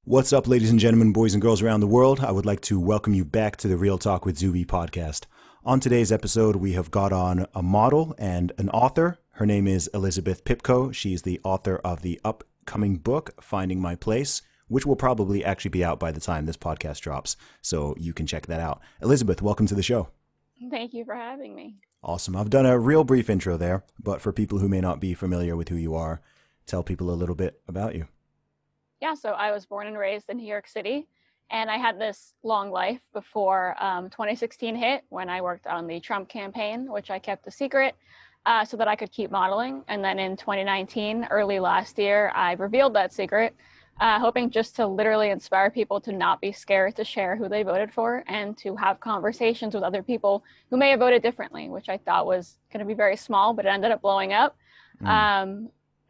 What's up, ladies and gentlemen, boys and girls around the world? I would like to welcome you back to the Real Talk with Zuby podcast. On today's episode, we have got on a model and an author. Her name is Elizabeth Pipko. She's the author of the upcoming book, Finding My Place, which will probably actually be out by the time this podcast drops, so you can check that out. Elizabeth, welcome to the show. Thank you for having me. Awesome. I've done a real brief intro there, but for people who may not be familiar with who you are, tell people a little bit about you. Yeah, so I was born and raised in New York City, and I had this long life before 2016 hit when I worked on the Trump campaign, which I kept a secret so that I could keep modeling. And then in 2019, early last year, I revealed that secret, hoping just to literally inspire people to not be scared to share who they voted for and to have conversations with other people who may have voted differently, which I thought was going to be very small, but it ended up blowing up.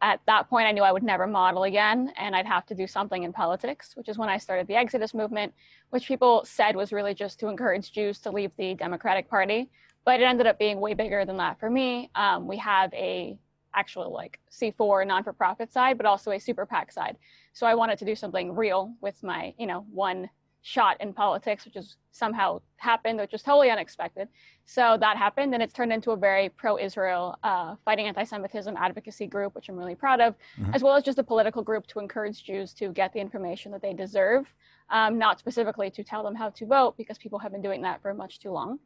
At that point, I knew I would never model again, and I'd have to do something in politics, which is when I started the Exodus movement, which people said was really just to encourage Jews to leave the Democratic Party. But it ended up being way bigger than that for me. We have a actual like C4 non-for-profit side, but also a super PAC side. So I wanted to do something real with my, one shot in politics, which is somehow happened, which was totally unexpected. So that happened, and it's turned into a very pro-Israel fighting anti-Semitism advocacy group, which I'm really proud of, as well as just a political group to encourage Jews to get the information that they deserve, not specifically to tell them how to vote, because people have been doing that for much too long.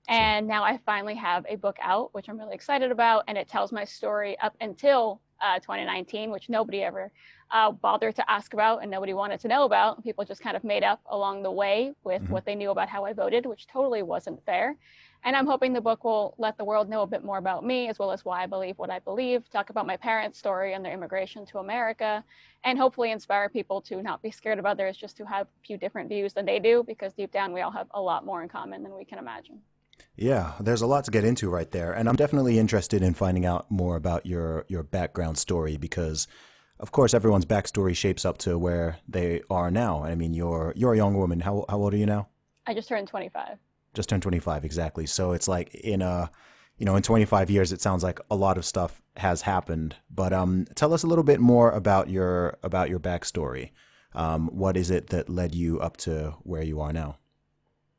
And now I finally have a book out, which I'm really excited about, and it tells my story up until 2019, which nobody ever bothered to ask about and nobody wanted to know about. People just kind of made up along the way with what they knew about how I voted, which totally wasn't fair. And I'm hoping the book will let the world know a bit more about me, as well as why I believe what I believe, talk about my parents' story and their immigration to America, and hopefully inspire people to not be scared of others, just to have a few different views than they do, because deep down we all have a lot more in common than we can imagine. Yeah, there's a lot to get into right there. And I'm definitely interested in finding out more about your background story because, of course, everyone's backstory shapes up to where they are now. I mean, you're a young woman. How old are you now? I just turned 25. Just turned 25, exactly. So it's like in 25 years, it sounds like a lot of stuff has happened. But tell us a little bit more about your backstory. What is it that led you up to where you are now?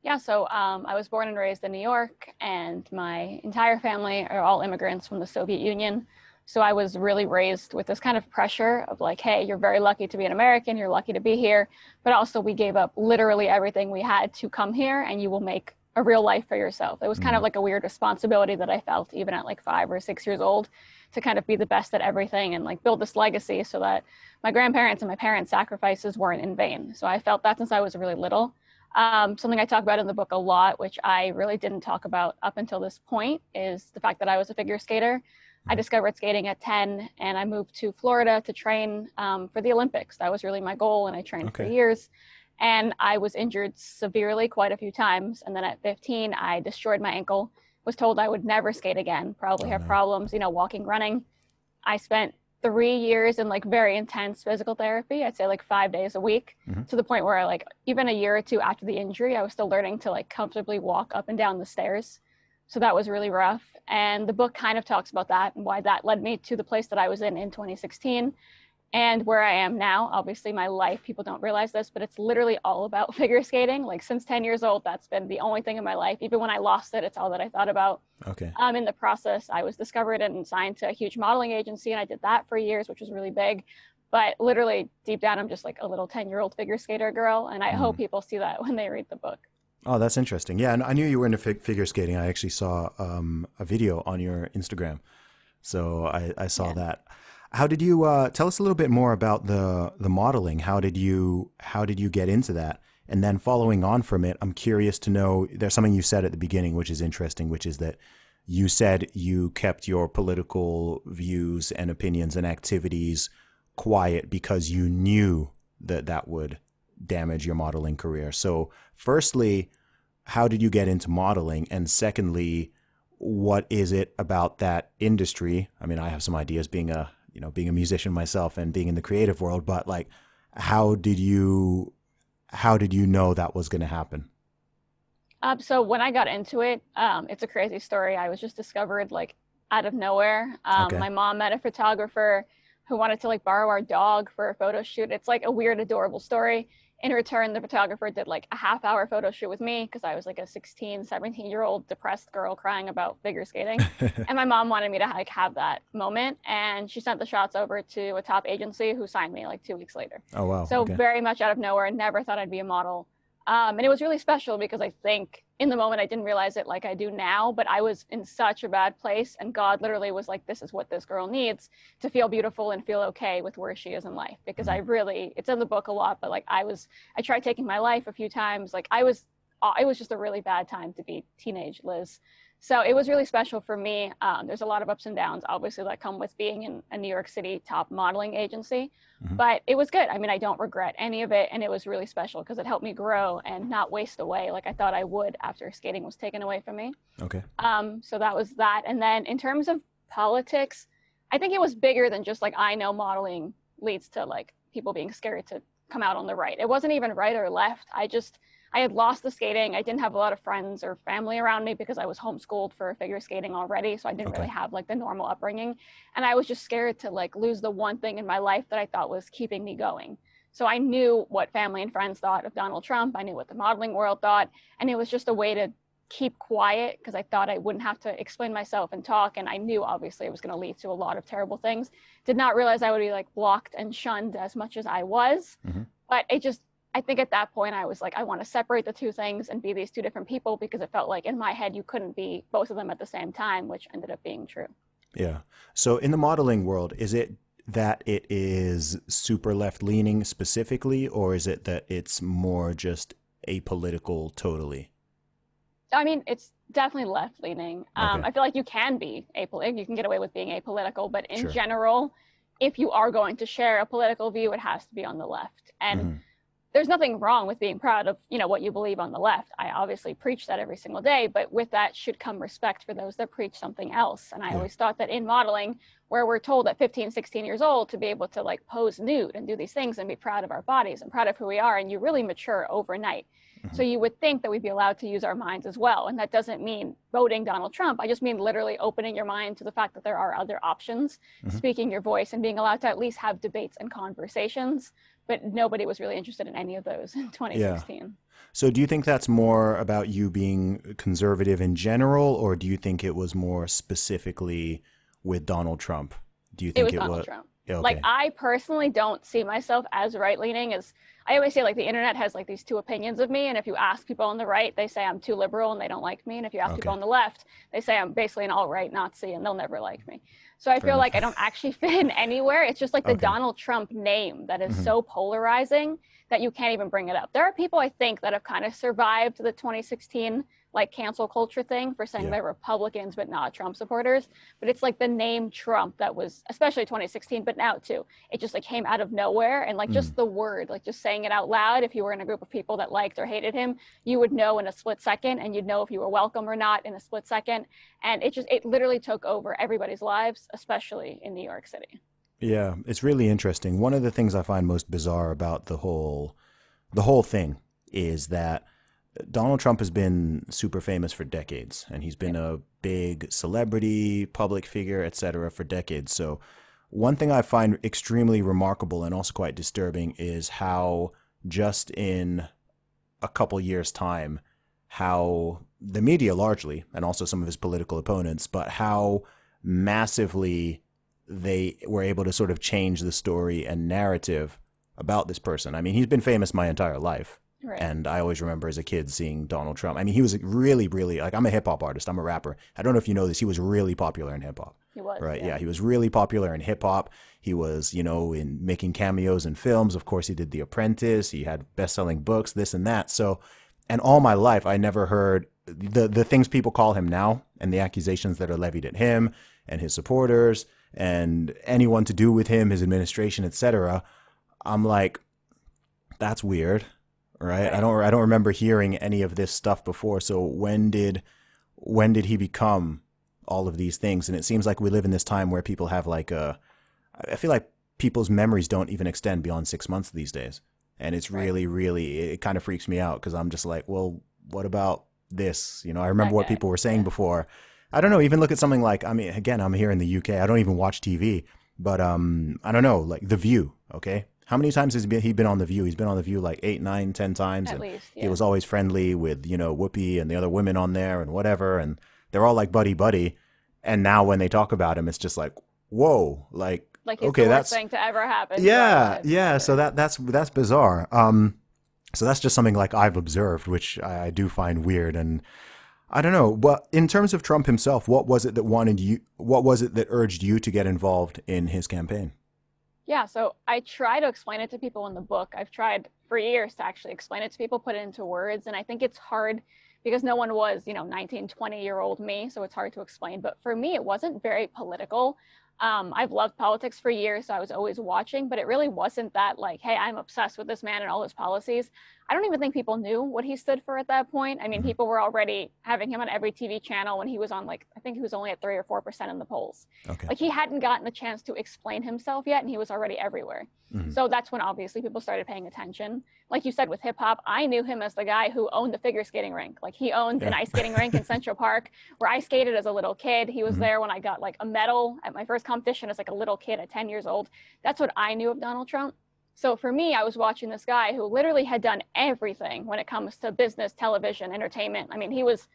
Yeah, so I was born and raised in New York, and my entire family are all immigrants from the Soviet Union. So I was really raised with this kind of pressure of like, hey, you're very lucky to be an American, you're lucky to be here, but also we gave up literally everything we had to come here, and you will make a real life for yourself. It was kind of like a weird responsibility that I felt even at like 5 or 6 years old, to kind of be the best at everything and like build this legacy so that my grandparents and my parents' sacrifices weren't in vain. So I felt that since I was really little. Something I talk about in the book a lot, which I really didn't talk about up until this point, is the fact that I was a figure skater. I discovered skating at 10, and I moved to Florida to train for the Olympics. That was really my goal, and I trained for years. And I was injured severely quite a few times. And then at 15, I destroyed my ankle, was told I would never skate again, probably have problems, walking, running. I spent 3 years in like very intense physical therapy. I'd say like 5 days a week, to the point where like even a year or two after the injury, I was still learning to like comfortably walk up and down the stairs. So that was really rough. And the book kind of talks about that and why that led me to the place that I was in 2016 and where I am now. Obviously my life, people don't realize this, but it's literally all about figure skating. Like since 10 years old, that's been the only thing in my life. Even when I lost it, it's all that I thought about. Okay. In the process, I was discovered and signed to a huge modeling agency, and I did that for years, which was really big. But literally deep down, I'm just like a little 10-year-old figure skater girl. And I hope people see that when they read the book. Oh, that's interesting. Yeah, and I knew you were into figure skating. I actually saw a video on your Instagram. So I saw that. How did you tell us a little bit more about the modeling? How did you get into that? And then following on from it, I'm curious to know, there's something you said at the beginning, which is interesting, which is that you said you kept your political views and opinions and activities quiet because you knew that that would damage your modeling career. So firstly, how did you get into modeling? And secondly, what is it about that industry? I mean, I have some ideas being a musician myself and being in the creative world, but like, how did you know that was going to happen? So when I got into it, it's a crazy story. I was just discovered like out of nowhere. My mom met a photographer who wanted to like borrow our dog for a photo shoot. It's like a weird, adorable story. In return, the photographer did like a half-hour photo shoot with me because I was like a 16, 17-year-old depressed girl crying about figure skating. And my mom wanted me to like have that moment. And she sent the shots over to a top agency who signed me like 2 weeks later. Oh, wow. So Okay. very much out of nowhere, never thought I'd be a model. And it was really special because I think in the moment I didn't realize it like I do now, but I was in such a bad place. And God literally was like, this is what this girl needs to feel beautiful and feel okay with where she is in life. Because I really, it's in the book a lot, but like I tried taking my life a few times. Like it was just a really bad time to be teenage Liz. So it was really special for me. There's a lot of ups and downs, obviously, that come with being in a New York City top modeling agency. But it was good. I mean, I don't regret any of it. And it was really special because it helped me grow and not waste away like I thought I would after skating was taken away from me. Okay. So that was that. And then in terms of politics, I think it was bigger than just like, I know modeling leads to like people being scared to come out on the right. It wasn't even right or left. I had lost the skating. I didn't have a lot of friends or family around me because I was homeschooled for figure skating already. So I didn't really have like the normal upbringing. And I was just scared to like lose the one thing in my life that I thought was keeping me going. So I knew what family and friends thought of Donald Trump. I knew what the modeling world thought. And it was just a way to keep quiet because I thought I wouldn't have to explain myself and talk. And I knew obviously it was going to lead to a lot of terrible things. Did not realize I would be like blocked and shunned as much as I was. But I think at that point I was like, I want to separate the two things and be these two different people because it felt like in my head you couldn't be both of them at the same time, which ended up being true. Yeah. So in the modeling world, is it that it is super left leaning specifically, or is it that it's more just apolitical totally? I mean, it's definitely left leaning. I feel like you can be apolitical. You can get away with being apolitical, but in general, if you are going to share a political view, it has to be on the left. And there's nothing wrong with being proud of, you know, what you believe on the left. I obviously preach that every single day, but with that should come respect for those that preach something else. And I always thought that in modeling, where we're told at 15, 16 years old to be able to like pose nude and do these things and be proud of our bodies and proud of who we are, and you really mature overnight. So you would think that we'd be allowed to use our minds as well. And that doesn't mean voting Donald Trump. I just mean literally opening your mind to the fact that there are other options, speaking your voice and being allowed to at least have debates and conversations. But nobody was really interested in any of those in 2016. Yeah. So do you think that's more about you being conservative in general, or do you think it was more specifically with Donald Trump? Do you think it was Donald Trump? Okay. Like, I personally don't see myself as right-leaning. As I always say, like, the internet has like these two opinions of me. And if you ask people on the right, they say I'm too liberal and they don't like me. And if you ask people on the left, they say I'm basically an alt-right Nazi and they'll never like me. So I feel like I don't actually fit in anywhere. It's just like the Donald Trump name that is so polarizing that you can't even bring it up. There are people I think that have kind of survived the 2016 like cancel culture thing for saying they're Republicans but not Trump supporters. But it's like the name Trump that was, especially 2016, but now too, it just like came out of nowhere. And like just the word, like just saying it out loud, if you were in a group of people that liked or hated him, you would know in a split second, and you'd know if you were welcome or not in a split second. And it literally took over everybody's lives, especially in New York City. Yeah, it's really interesting. One of the things I find most bizarre about the whole thing is that Donald Trump has been super famous for decades, and he's been a big celebrity, public figure, etc. for decades. So one thing I find extremely remarkable and also quite disturbing is how just in a couple years' time, how the media largely, and also some of his political opponents, but how massively they were able to sort of change the story and narrative about this person. I mean, he's been famous my entire life. Right. And I always remember as a kid seeing Donald Trump. I mean, he was really, really, like, I'm a hip hop artist. I'm a rapper. I don't know if you know this. He was really popular in hip hop. He was. Right. Yeah. He was really popular in hip hop. He was, you know, in making cameos in films. Of course, he did The Apprentice. He had best-selling books, this and that. So, and all my life, I never heard the things people call him now and the accusations that are levied at him and his supporters and anyone to do with him, his administration, etc. I'm like, that's weird. Right. I don't remember hearing any of this stuff before. So when did he become all of these things? And it seems like we live in this time where people have like I feel like people's memories don't even extend beyond 6 months these days. And it's really, really, it kind of freaks me out because I'm just like, well, what about this? You know, I remember what people were saying before. I don't know, even look at something like, I mean, again, I'm here in the UK. I don't even watch TV. but I don't know, like The View. Okay, how many times has he been on The View? He's been on The View like 8, 9, 10 times, At and least, he yeah. was always friendly with Whoopi and the other women on there and whatever, and they're all like buddy buddy. And now when they talk about him, it's just like, whoa, like Like he's the okay, worst that's thing to ever happen to our yeah, lives yeah. So ever. that's bizarre. So that's just something like I've observed, which I do find weird. And I don't know. But in terms of Trump himself, what was it that wanted you? What was it that urged you to get involved in his campaign? Yeah, so I try to explain it to people in the book. I've tried for years to actually explain it to people, put it into words, and I think it's hard because no one was, 19, 20-year-old me, so it's hard to explain. But for me, it wasn't very political. I've loved politics for years, so I was always watching, but it really wasn't that like, hey, I'm obsessed with this man and all his policies. I don't even think people knew what he stood for at that point. I mean, Hmm. people were already having him on every TV channel when he was on, like, I think he was only at 3 or 4% in the polls. Okay. Like, he hadn't gotten a chance to explain himself yet, and he was already everywhere. Hmm. So that's when obviously people started paying attention. Like you said, with hip hop, I knew him as the guy who owned the figure skating rink. Like, he owned an Yeah. ice skating rink in Central Park where I skated as a little kid. He was Hmm. there when I got like a medal at my first competition as like a little kid at 10 years old. That's what I knew of Donald Trump. So for me, I was watching this guy who literally had done everything when it comes to business, television, entertainment. I mean, he was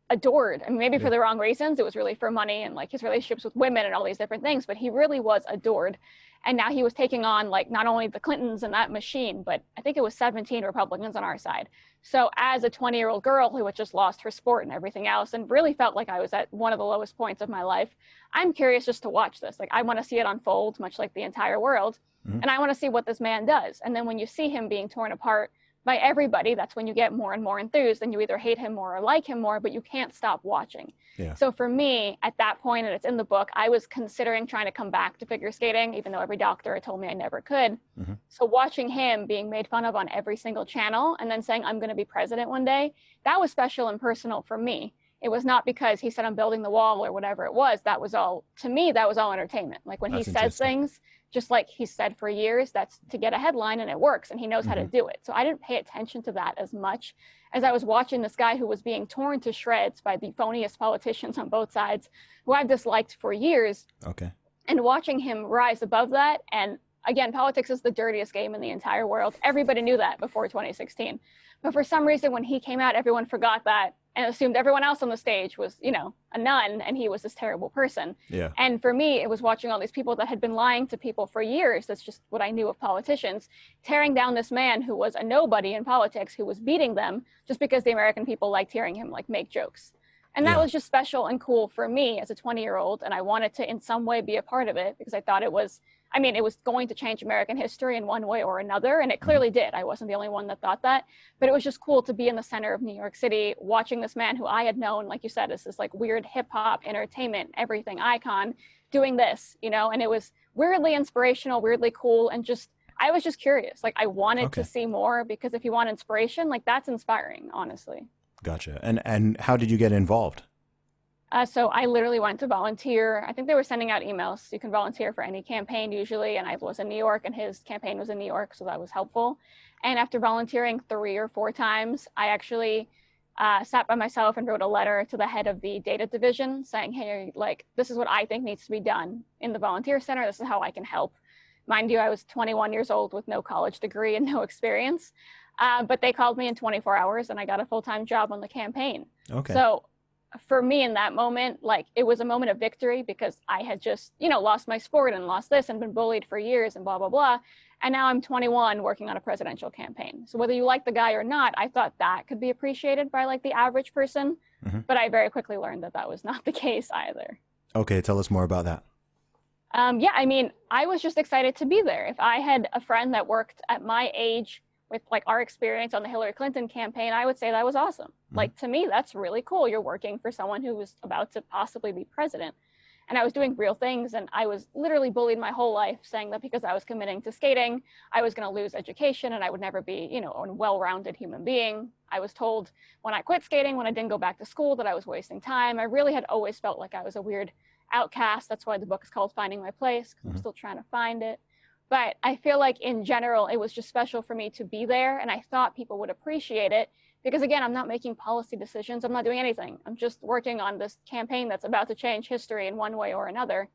adored. I mean, maybe for Yeah. the wrong reasons. It was really for money and like his relationships with women and all these different things, but he really was adored. And now he was taking on like not only the Clintons and that machine, but I think it was 17 Republicans on our side. So as a 20-year-old girl who had just lost her sport and everything else and really felt like I was at one of the lowest points of my life, I'm curious just to watch this. Like, I want to see it unfold, much like the entire world. Hmm. And I want to see what this man does. And then when you see him being torn apart by everybody, that's when you get more and more enthused and you either hate him more or like him more, but you can't stop watching. Yeah. So for me, at that point, and it's in the book, I was considering trying to come back to figure skating, even though every doctor had told me I never could. Hmm. So watching him being made fun of on every single channel and then saying, I'm going to be president one day, that was special and personal for me. It was not because he said I'm building the wall or whatever it was. That was all, to me, that was all entertainment. Like when he That's says interesting. things, just like he said for years, that's to get a headline and it works and he knows how to Hmm. do it. So I didn't pay attention to that as much as I was watching this guy who was being torn to shreds by the phoniest politicians on both sides, who I've disliked for years, Okay. and watching him rise above that. And again, politics is the dirtiest game in the entire world. Everybody knew that before 2016. But for some reason, when he came out, everyone forgot that and assumed everyone else on the stage was, a nun and he was this terrible person. Yeah. And for me, it was watching all these people that had been lying to people for years. That's just what I knew of politicians, tearing down this man who was a nobody in politics, who was beating them just because the American people liked hearing him like make jokes. And that Yeah. was just special and cool for me as a 20-year-old. And I wanted to in some way be a part of it because I thought it was going to change American history in one way or another. And it Hmm. clearly did. I wasn't the only one that thought that. But it was just cool to be in the center of New York City, watching this man who I had known, like you said, as this like weird hip hop, entertainment, everything icon doing this, and it was weirdly inspirational, weirdly cool. And I was just curious. Like, I wanted to Okay. see more because if you want inspiration, like that's inspiring, honestly. Gotcha. And how did you get involved? So I literally went to volunteer. I think they were sending out emails. You can volunteer for any campaign usually. And I was in New York and his campaign was in New York. So that was helpful. And after volunteering 3 or 4 times, I actually sat by myself and wrote a letter to the head of the data division saying, hey, like, this is what I think needs to be done in the volunteer center. This is how I can help. Mind you, I was 21 years old with no college degree and no experience. But they called me in 24 hours and I got a full-time job on the campaign. Okay. So for me in that moment, like, it was a moment of victory because I had just, lost my sport and lost this and been bullied for years and blah, blah, blah. And now I'm 21 working on a presidential campaign. So whether you like the guy or not, I thought that could be appreciated by like the average person. Hmm. But I very quickly learned that that was not the case either. Okay. Tell us more about that. Yeah, I mean, I was just excited to be there. If I had a friend that worked at my age with like our experience on the Hillary Clinton campaign, I would say that was awesome. Mm-hmm. Like, to me, that's really cool. You're working for someone who was about to possibly be president. And I was doing real things. And I was literally bullied my whole life, saying that because I was committing to skating, I was going to lose education and I would never be, a well-rounded human being. I was told when I quit skating, when I didn't go back to school, that I was wasting time. I really had always felt like I was a weird outcast. That's why the book is called Finding My Place, because I'm still trying to find it. But I feel like in general, it was just special for me to be there. And I thought people would appreciate it because, again, I'm not making policy decisions. I'm not doing anything. I'm just working on this campaign that's about to change history in one way or another.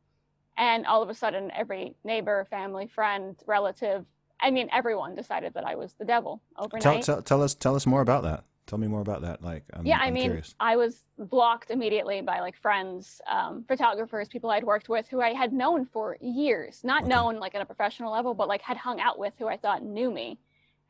And all of a sudden, every neighbor, family, friend, relative, I mean, everyone decided that I was the devil overnight. Tell us more about that. Tell me more about that. Like, Yeah, I I'm mean, curious. I was blocked immediately by like friends, photographers, people I'd worked with who I had known for years, not Okay. known like at a professional level, but like had hung out with who I thought knew me.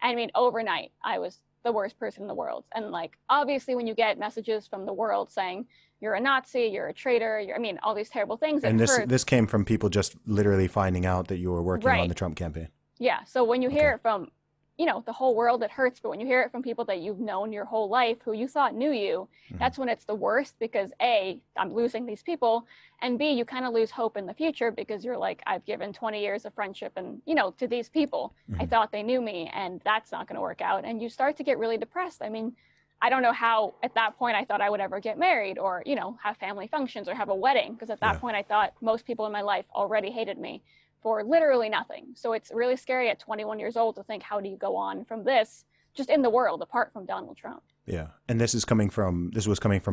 I mean, overnight, I was the worst person in the world. And like, obviously, when you get messages from the world saying you're a Nazi, you're a traitor, I mean, all these terrible things, it And this hurts. came from people just literally finding out that you were working on Right. the Trump campaign. Yeah. So when you hear Okay. it from, the whole world, it hurts. But when you hear it from people that you've known your whole life, who you thought knew you, Hmm. that's when it's the worst because A, I'm losing these people. And B, you kind of lose hope in the future because you're like, I've given 20 years of friendship and, to these people. I Hmm. thought they knew me and that's not going to work out. And you start to get really depressed. I mean, I don't know how at that point I thought I would ever get married or, have family functions or have a wedding. Because at that Yeah. point I thought most people in my life already hated me for literally nothing. So it's really scary at 21 years old to think, how do you go on from this just in the world apart from Donald Trump? Yeah. And this was coming from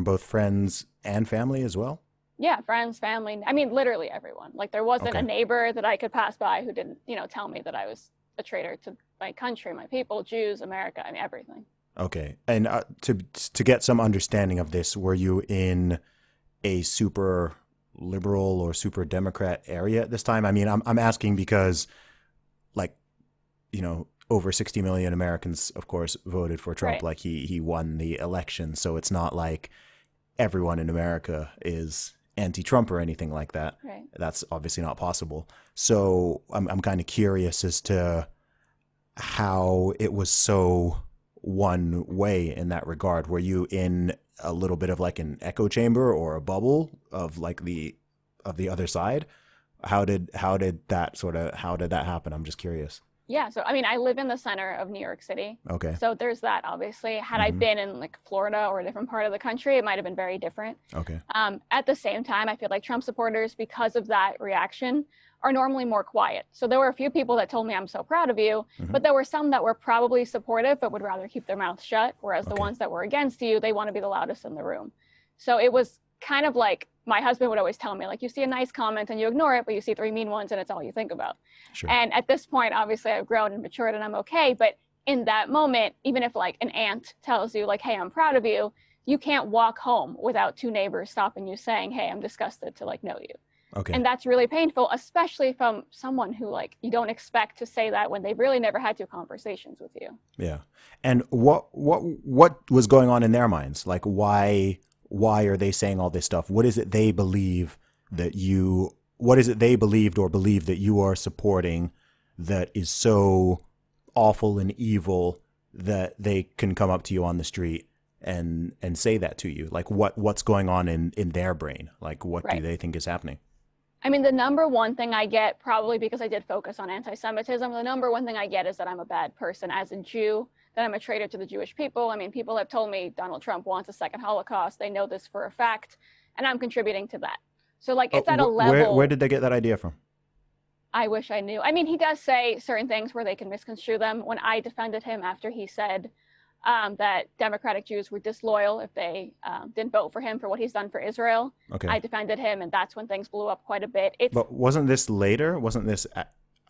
both friends and family as well? Yeah, friends, family. I mean, literally everyone. Like there wasn't a Okay. neighbor that I could pass by who didn't, tell me that I was a traitor to my country, my people, Jews, America, I mean, everything. Okay. And to get some understanding of this, were you in a super liberal or super Democrat area at this time? I mean, I'm asking because, like, over 60 million Americans, of course, voted for Trump. Right, Like he won the election, so it's not like everyone in America is anti-Trump or anything like that. right. That's obviously not possible. So I'm kind of curious as to how it was so one way in that regard. Were you in a little bit of like an echo chamber or a bubble of like the other side? How did that happen? I'm just curious. Yeah, so I mean, I live in the center of New York City. Okay. So there's that, obviously. Had I Hmm. been in like Florida or a different part of the country, it might have been very different. Okay. At the same time, I feel like Trump supporters, because of that reaction, are normally more quiet. So there were a few people that told me, I'm so proud of you, Hmm. but there were some that were probably supportive but would rather keep their mouths shut. Whereas the Okay. ones that were against you, they want to be the loudest in the room. So it was kind of like my husband would always tell me, like, you see a nice comment and you ignore it, but you see three mean ones and it's all you think about. Sure. And at this point, obviously, I've grown and matured and I'm okay. But in that moment, even if like an aunt tells you, like, hey, I'm proud of you, you can't walk home without two neighbors stopping you saying, hey, I'm disgusted to like know you. Okay. And that's really painful, especially from someone who like you don't expect to say that when they've really never had two conversations with you. Yeah. And what was going on in their minds? Like why are they saying all this stuff? What is it they believe that you what is it they believed or believe that you are supporting that is so awful and evil that they can come up to you on the street and say that to you? Like what's going on in their brain? Like what do Right. they think is happening? I mean, the number one thing I get, probably because I did focus on anti-Semitism, the number one thing I get is that I'm a bad person as a Jew, that I'm a traitor to the Jewish people. I mean, people have told me Donald Trump wants a second Holocaust. They know this for a fact, and I'm contributing to that. So, like, it's at a Where level did they get that idea from? I wish I knew. I mean, he does say certain things where they can misconstrue them. When I defended him after he said that Democratic Jews were disloyal if they didn't vote for him for what he's done for Israel. Okay. I defended him, and that's when things blew up quite a bit. But wasn't this later? Wasn't this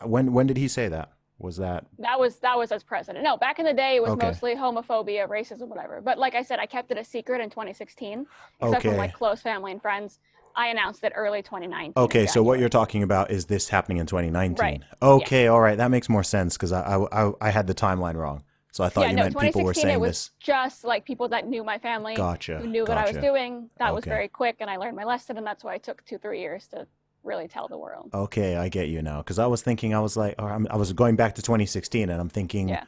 when did he say that? Was that That was as president. No, back in the day, it was okay? mostly homophobia, racism, whatever. But like I said, I kept it a secret in 2016, except from Okay. like close family and friends. I announced it early 2019. Okay, in so what you're January. talking about is this happening in 2019. Right. Yeah. Okay, all right, that makes more sense because I had the timeline wrong. So I thought Yeah, you no, meant people were 2016, it saying was this. just like people that knew my family, Gotcha. who knew what I was Gotcha. doing. That was Okay. very quick, and I learned my lesson, and that's why it took 2-3 years to really tell the world. Okay, I get you now. Because I was thinking, I was like, I was going back to 2016, and I'm thinking, Yeah,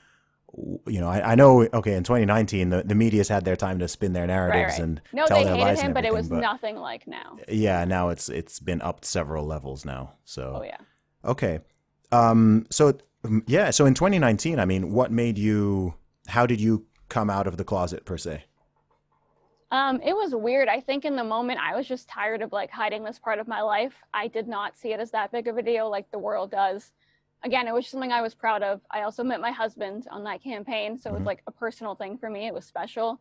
I know. Okay, in 2019, the media's had their time to spin their right, narratives right. and No, tell they their hated lies him, and but it everything. was But nothing like now. yeah, now it's been upped several levels now. Oh, So yeah. okay, yeah. So in 2019, I mean, what made you? How did you come out of the closet per se? It was weird. I think in the moment I was just tired of like hiding this part of my life. I did not see it as that big of a deal like the world does. Again, it was something I was proud of. I also met my husband on that campaign, so it was Hmm. like a personal thing for me. It was special.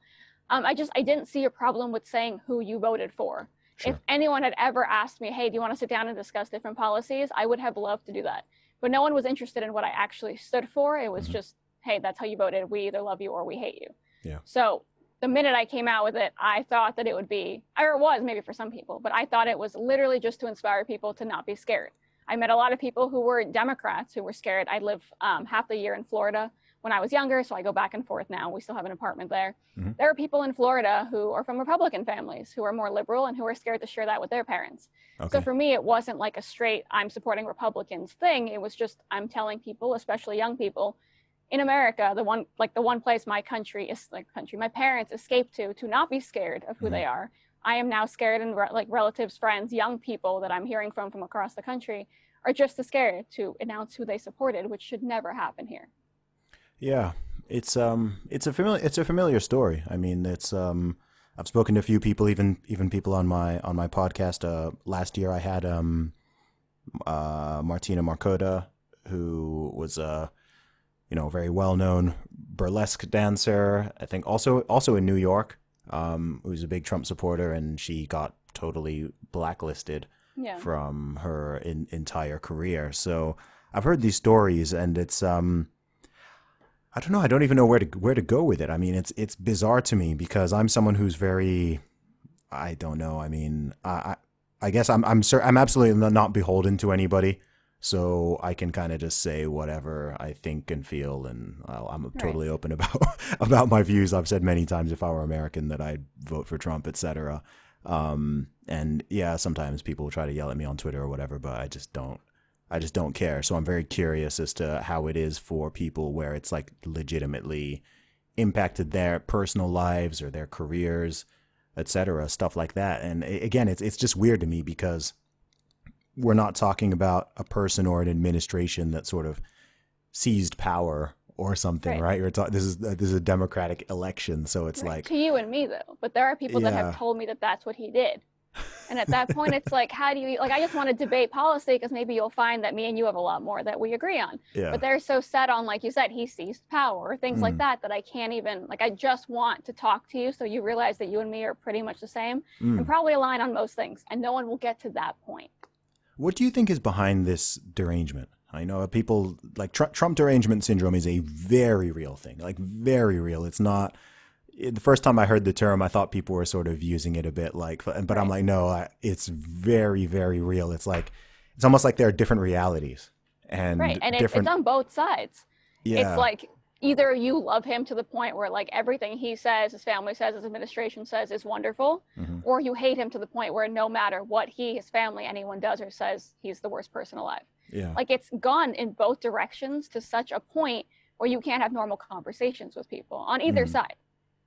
I didn't see a problem with saying who you voted for. If Sure. anyone had ever asked me, hey, do you want to sit down and discuss different policies? I would have loved to do that. But no one was interested in what I actually stood for. It was Hmm. just, hey, that's how you voted. We either love you or we hate you. Yeah. So the minute I came out with it, I thought that it would be, or it was maybe for some people, but I thought it was literally just to inspire people to not be scared. I met a lot of people who were Democrats who were scared. I live half the year in Florida when I was younger, so I go back and forth now. We still have an apartment there. Hmm. There are people in Florida who are from Republican families who are more liberal and who are scared to share that with their parents. So Okay. for me, it wasn't like a straight, I'm supporting Republicans thing. It was just, I'm telling people, especially young people, in America, the one place my parents escaped to not be scared of who Hmm. they are. I am now scared, and like relatives, friends, young people that I'm hearing from across the country are just as scared to announce who they supported, which should never happen here. Yeah, it's a familiar story. I mean, I've spoken to a few people, even people on my podcast. Last year I had Martina Markota, who was a very well known burlesque dancer. I think also in New York, who's a big Trump supporter, and she got totally blacklisted Yeah. from her entire career. So I've heard these stories, and it's I don't know. I don't even know where to go with it. I mean, it's bizarre to me because I'm someone who's very, I don't know. I mean, I guess I'm absolutely not beholden to anybody, so I can kind of just say whatever I think and feel, and I'm Right. totally open about about my views. I've said many times if I were American that I'd vote for Trump, etc. And yeah, sometimes people try to yell at me on Twitter or whatever, but I just don't care. So I'm very curious as to how it is for people where it's like legitimately impacted their personal lives or their careers, etc., stuff like that. And again, it's just weird to me because we're not talking about a person or an administration that sort of seized power or something, Right. right? This is a democratic election, so it's Right. like, To you and me, though. But there are people that have yeah, told me that that's what he did. And at that point, it's like, how do you, like, I just want to debate policy because maybe you'll find that me and you have a lot more that we agree on. yeah, But they're so set on, like you said, he seized power, things like mm, that, that I can't even, like, I just want to talk to you so you realize that you and me are pretty much the same and mm. probably align on most things. And no one will get to that point. What do you think is behind this derangement? I know people like Trump derangement syndrome is a very real thing, like very real. It's not. The first time I heard the term, I thought people were sort of using it a bit like, but I'm Right. like, no, it's very, very real. It's like, it's almost like there are different realities Right. and And it's different, on both sides. It's yeah, like either you love him to the point where like everything he says, his family says, his administration says is wonderful, hmm, or you hate him to the point where no matter what he, his family, anyone does or says, he's the worst person alive. yeah, Like it's gone in both directions to such a point where you can't have normal conversations with people on either mm, side.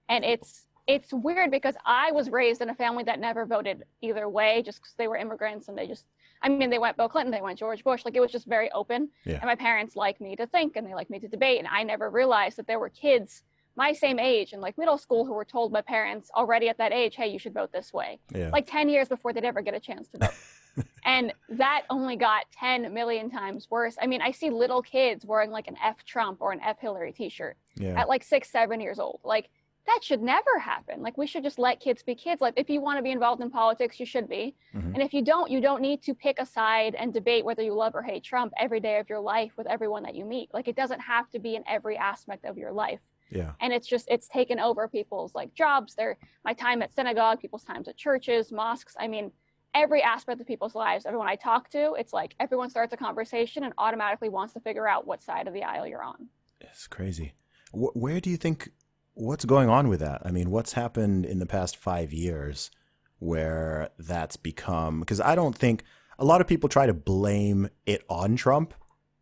And it's weird because I was raised in a family that never voted either way just because they were immigrants and they went Bill Clinton, they went George Bush. Like it was just very open. yeah, And my parents like me to think and they like me to debate. And I never realized that there were kids my same age in like middle school who were told by parents already at that age, hey, you should vote this way. yeah, Like 10 years before they'd ever get a chance to vote. And that only got 10 million times worse. I mean, I see little kids wearing like an F Trump or an F Hillary t-shirt yeah, at like 6, 7 years old. Like that should never happen. Like we should just let kids be kids. Like if you want to be involved in politics, you should be. hmm, And if you don't need to pick a side and debate whether you love or hate Trump every day of your life with everyone that you meet. Like it doesn't have to be in every aspect of your life. yeah, And it's taken over people's like jobs, my time at synagogue, people's times at churches, mosques. I mean, every aspect of people's lives, everyone I talk to, it's like everyone starts a conversation and automatically wants to figure out what side of the aisle you're on. it's crazy. Where do you think, what's going on with that? I mean, what's happened in the past 5 years where that's become, because I don't think a lot of people try to blame it on Trump.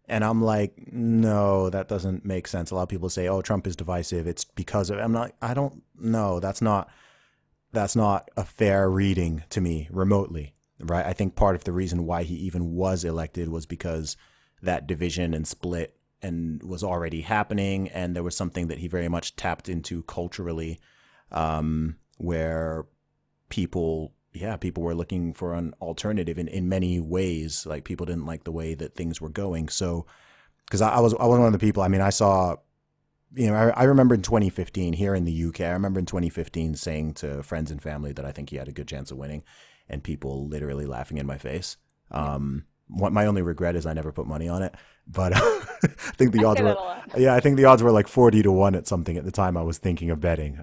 And I'm like, no, that doesn't make sense. A lot of people say, oh, Trump is divisive. It's because of, I don't know. That's not a fair reading to me remotely, right? I think part of the reason why he even was elected was because that division and split and was already happening. And there was something that he very much tapped into culturally, where people were looking for an alternative in many ways. Like people didn't like the way that things were going. So, because I was one of the people, I mean, I saw, I remember in 2015 here in the UK, I remember in 2015 saying to friends and family that I think he had a good chance of winning. and people literally laughing in my face. What my only regret is I never put money on it, but I think the odds were, I think the odds were like 40-1 at something at the time I was thinking of betting.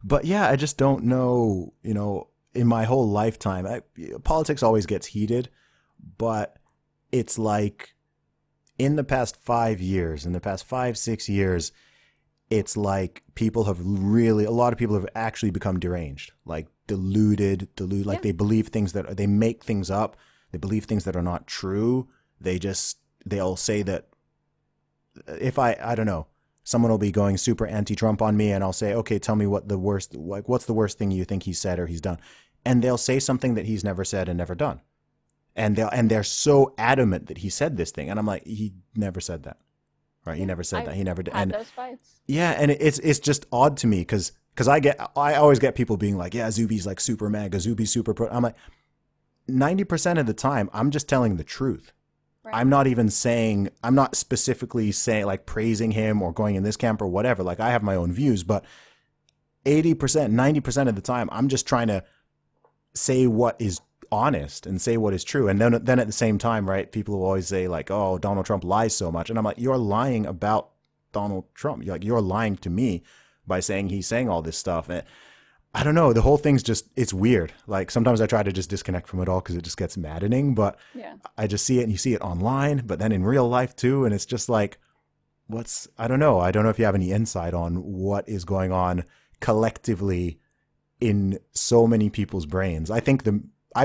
But yeah, I just don't know, in my whole lifetime, politics always gets heated, but it's like in the past 5 years, in the past 5-6 years, it's like a lot of people have actually become deranged, like deluded, like they believe they make things up. They believe things that are not true. They'll say that if I don't know, someone will be going super anti-Trump on me and I'll say, okay, tell me what's the worst thing you think he said or he's done. And they'll say something that he's never said and never done. And they're so adamant that he said this thing. And I'm like, he never said that. Right? He never said that. He never did. Had those fights. Yeah, and it's just odd to me because I always get people being like, yeah, Zuby's like super MAGA, Zuby's super pro. I'm like, 90% of the time, I'm just telling the truth. Right. I'm not specifically saying like praising him or going in this camp or whatever. Like I have my own views, but 80%, 90% of the time, I'm just trying to say what is honest and say what is true. And then at the same time, right, people will always say like, oh, Donald Trump lies so much. And I'm like, you're lying about Donald Trump. You're lying to me by saying he's saying all this stuff. And I don't know. The whole thing's it's weird. Like sometimes I try to just disconnect from it all because it just gets maddening, but I just see it and you see it online, but then in real life too. And it's just like, I don't know. I don't know if you have any insight on what is going on collectively in so many people's brains. I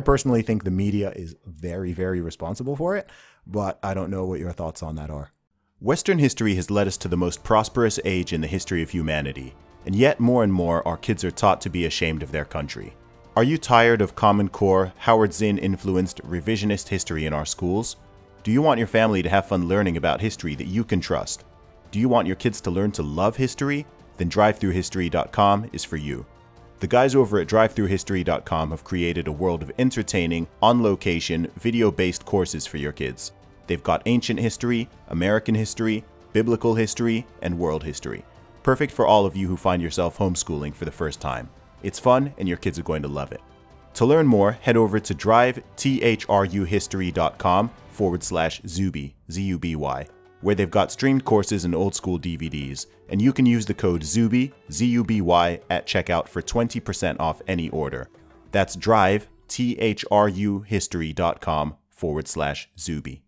personally think the media is very, very responsible for it, but I don't know what your thoughts on that are. Western history has led us to the most prosperous age in the history of humanity. And yet more and more our kids are taught to be ashamed of their country. Are you tired of Common Core, Howard Zinn-influenced revisionist history in our schools? Do you want your family to have fun learning about history that you can trust? Do you want your kids to learn to love history? Then DriveThruHistory.com is for you. The guys over at DriveThruHistory.com have created a world of entertaining, on-location, video-based courses for your kids. They've got ancient history, American history, biblical history, and world history. Perfect for all of you who find yourself homeschooling for the first time. It's fun and your kids are going to love it. To learn more, head over to drivetruhistory.com/Zuby, Z-U-B-Y, where they've got streamed courses and old school DVDs, and you can use the code Zuby, Z-U-B-Y, at checkout for 20% off any order. That's drivetruhistory.com/Zuby.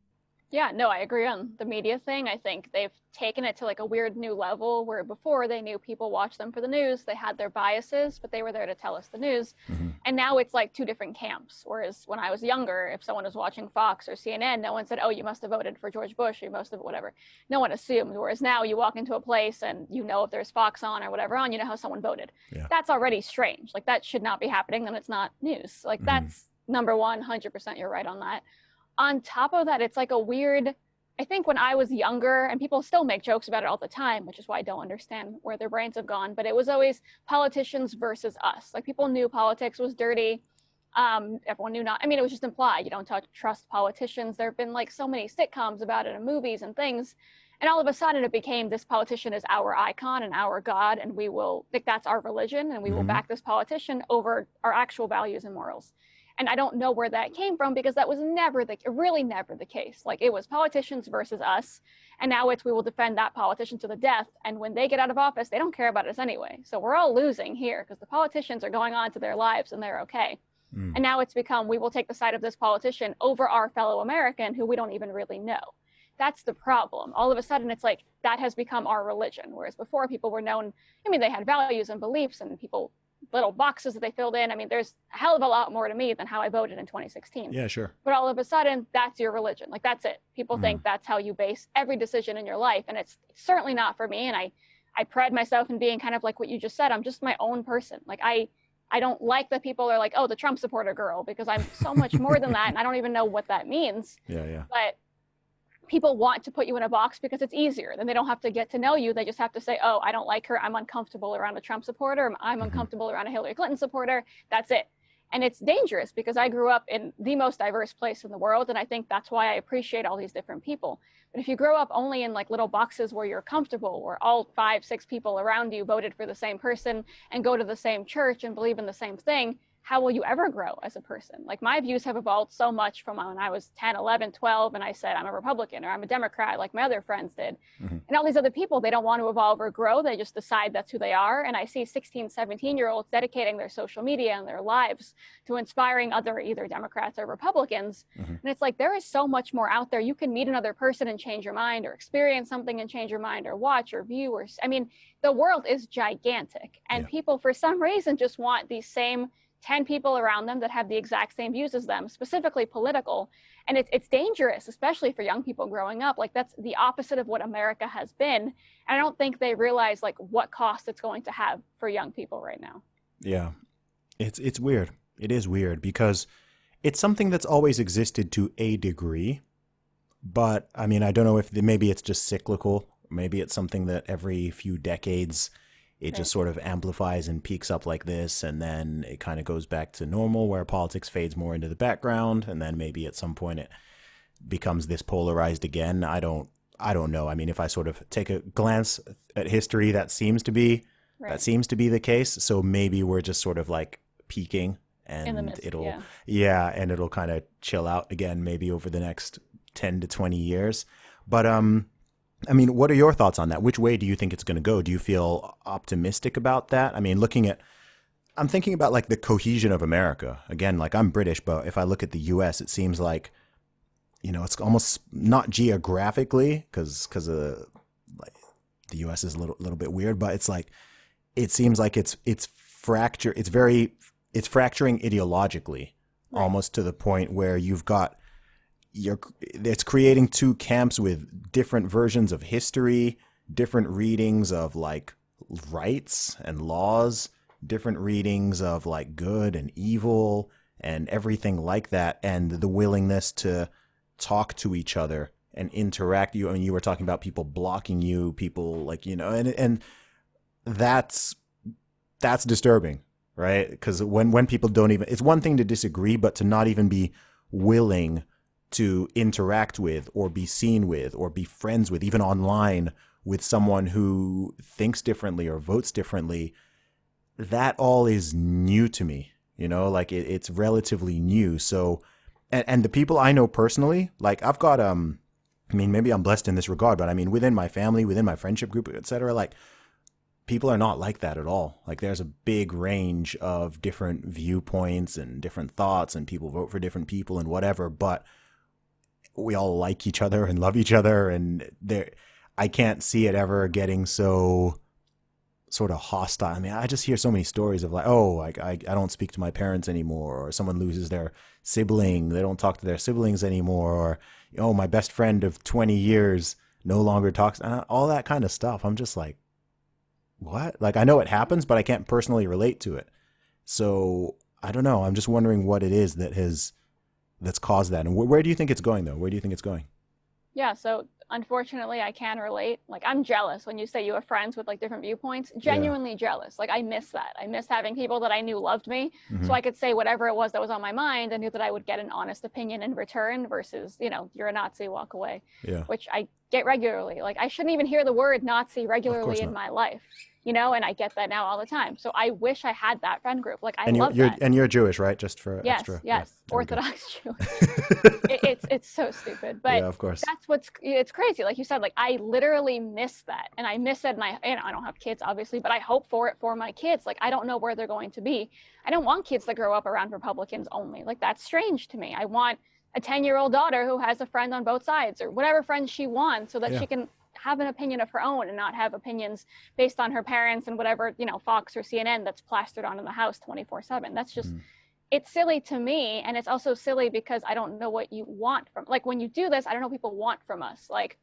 Yeah, no, I agree on the media thing. I think they've taken it to like a weird new level where before they knew people watched them for the news. They had their biases, but they were there to tell us the news. Mm-hmm. And now it's like two different camps. Whereas when I was younger, if someone was watching Fox or CNN, no one said, oh, you must have voted for George Bush or you must have whatever. No one assumed. Whereas now you walk into a place and you know if there's Fox on or whatever on, you know how someone voted. Yeah. That's already strange. Like that should not be happening. Then it's not news. Like that's number one, 100% you're right on that. On top of that, it's like a weird, I think when I was younger, and people still make jokes about it all the time, which is why I don't understand where their brains have gone, but it was always politicians versus us. Like people knew politics was dirty. Everyone knew it was just implied. You don't trust politicians. There have been like so many sitcoms about it and movies and things. And all of a sudden it became this politician is our icon and our God, and we will think that's our religion, and we will back this politician over our actual values and morals. And I don't know where that came from because that was really never the case. Like it was politicians versus us. And now it's we will defend that politician to the death. And when they get out of office, they don't care about us anyway. So we're all losing here because the politicians are going on to their lives and they're okay. And now it's become we will take the side of this politician over our fellow American who we don't even really know. That's the problem. All of a sudden, it's like that has become our religion. Whereas before people were known, they had values and beliefs and people little boxes that they filled in. There's a hell of a lot more to me than how I voted in 2016. Yeah, sure. But all of a sudden, that's your religion. Like, that's it. People think that's how you base every decision in your life. And it's certainly not for me. And I pride myself in being kind of like what you just said. I'm just my own person. Like, I don't like that people are like, oh, the Trump supporter girl, because I'm so much more than that. And I don't even know what that means. Yeah. But people want to put you in a box because it's easier. Then they don't have to get to know you. They just have to say, oh, I don't like her. I'm uncomfortable around a Trump supporter. I'm uncomfortable around a Hillary Clinton supporter. That's it. And it's dangerous because I grew up in the most diverse place in the world. And I think that's why I appreciate all these different people. But if you grow up only in like little boxes where you're comfortable, where all 5, 6 people around you voted for the same person and go to the same church and believe in the same thing, how will you ever grow as a person? Like my views have evolved so much from when I was 10, 11, 12, and I said I'm a Republican or I'm a Democrat like my other friends did. Mm-hmm. And all these other people, they don't want to evolve or grow. They just decide that's who they are. And I see 16, 17-year-olds dedicating their social media and their lives to inspiring other either Democrats or Republicans. Mm-hmm. And it's like there is so much more out there. You can meet another person and change your mind, or experience something and change your mind, or watch or view, or I mean, the world is gigantic. And people for some reason just want these same 10 people around them that have the exact same views as them, specifically political. And it's dangerous, especially for young people growing up. Like that's the opposite of what America has been. And I don't think they realize like what cost it's going to have for young people right now. Yeah, it's weird. It is weird because it's something that's always existed to a degree. But I mean, I don't know if maybe it's just cyclical. Maybe it's something that every few decades it just sort of amplifies and peaks up like this, and then it kind of goes back to normal where politics fades more into the background, and then maybe at some point it becomes this polarized again. I don't know. I mean, if I sort of take a glance at history, that seems to be the case. So maybe we're just sort of like peaking, and in the midst, and it'll kind of chill out again maybe over the next 10 to 20 years. But I mean, what are your thoughts on that? Which way do you think it's going to go? Do you feel optimistic about that? I mean, I'm thinking about like the cohesion of America. Again, like I'm British, but if I look at the US, it seems like, you know, it's almost not geographically because of like the US is a little bit weird, but it's like, it seems like it's fracturing ideologically, almost to the point where you've got, it's creating two camps with different versions of history, different readings of like rights and laws, different readings of like good and evil and everything like that, and the willingness to talk to each other and interact. You were talking about people blocking you, people like, you know, and that's disturbing, right? Because when people don't even, it's one thing to disagree, but to not even be willing to interact with or be seen with or be friends with, even online, with someone who thinks differently or votes differently, that all is new to me, you know, like it's relatively new. So, and the people I know personally, like I've got, I mean, maybe I'm blessed in this regard, but I mean, within my family, within my friendship group, etc., like people are not like that at all. Like there's a big range of different viewpoints and different thoughts, and people vote for different people and whatever, but we all like each other and love each other, and I can't see it ever getting so sort of hostile. I mean, I just hear so many stories of like, oh, like I don't speak to my parents anymore, or someone loses their sibling, they don't talk to their siblings anymore, or oh, my best friend of 20 years no longer talks, all that kind of stuff. I'm just like, what? Like I know it happens, but I can't personally relate to it. So I don't know. I'm just wondering what it is that's caused that. And where do you think it's going, though? Where do you think it's going? Yeah, so unfortunately, I can relate. Like, I'm jealous when you say you have friends with like different viewpoints. Genuinely jealous. Like, I miss that. I miss having people that I knew loved me, so I could say whatever it was that was on my mind. I knew that I would get an honest opinion in return versus, you know, you're a Nazi, walk away. Yeah. Which I get regularly. Like, I shouldn't even hear the word Nazi regularly in my life. You know, and I get that now all the time. So I wish I had that friend group. Like I love that. And you're Jewish, right? Just for yes, extra. Yes, yeah, Orthodox Jewish. It's so stupid, but yeah, of course. It's crazy. Like you said, like I literally miss that, and I miss it. And I don't have kids, obviously, but I hope for it for my kids. Like I don't know where they're going to be. I don't want kids that grow up around Republicans only. Like that's strange to me. I want a 10-year-old daughter who has a friend on both sides, or whatever friends she wants, so that she can have an opinion of her own and not have opinions based on her parents and whatever, you know, Fox or CNN that's plastered onto the house 24/7. That's just, it's silly to me. And it's also silly because I don't know what you want from, like when you do this, I don't know what people want from us. Like,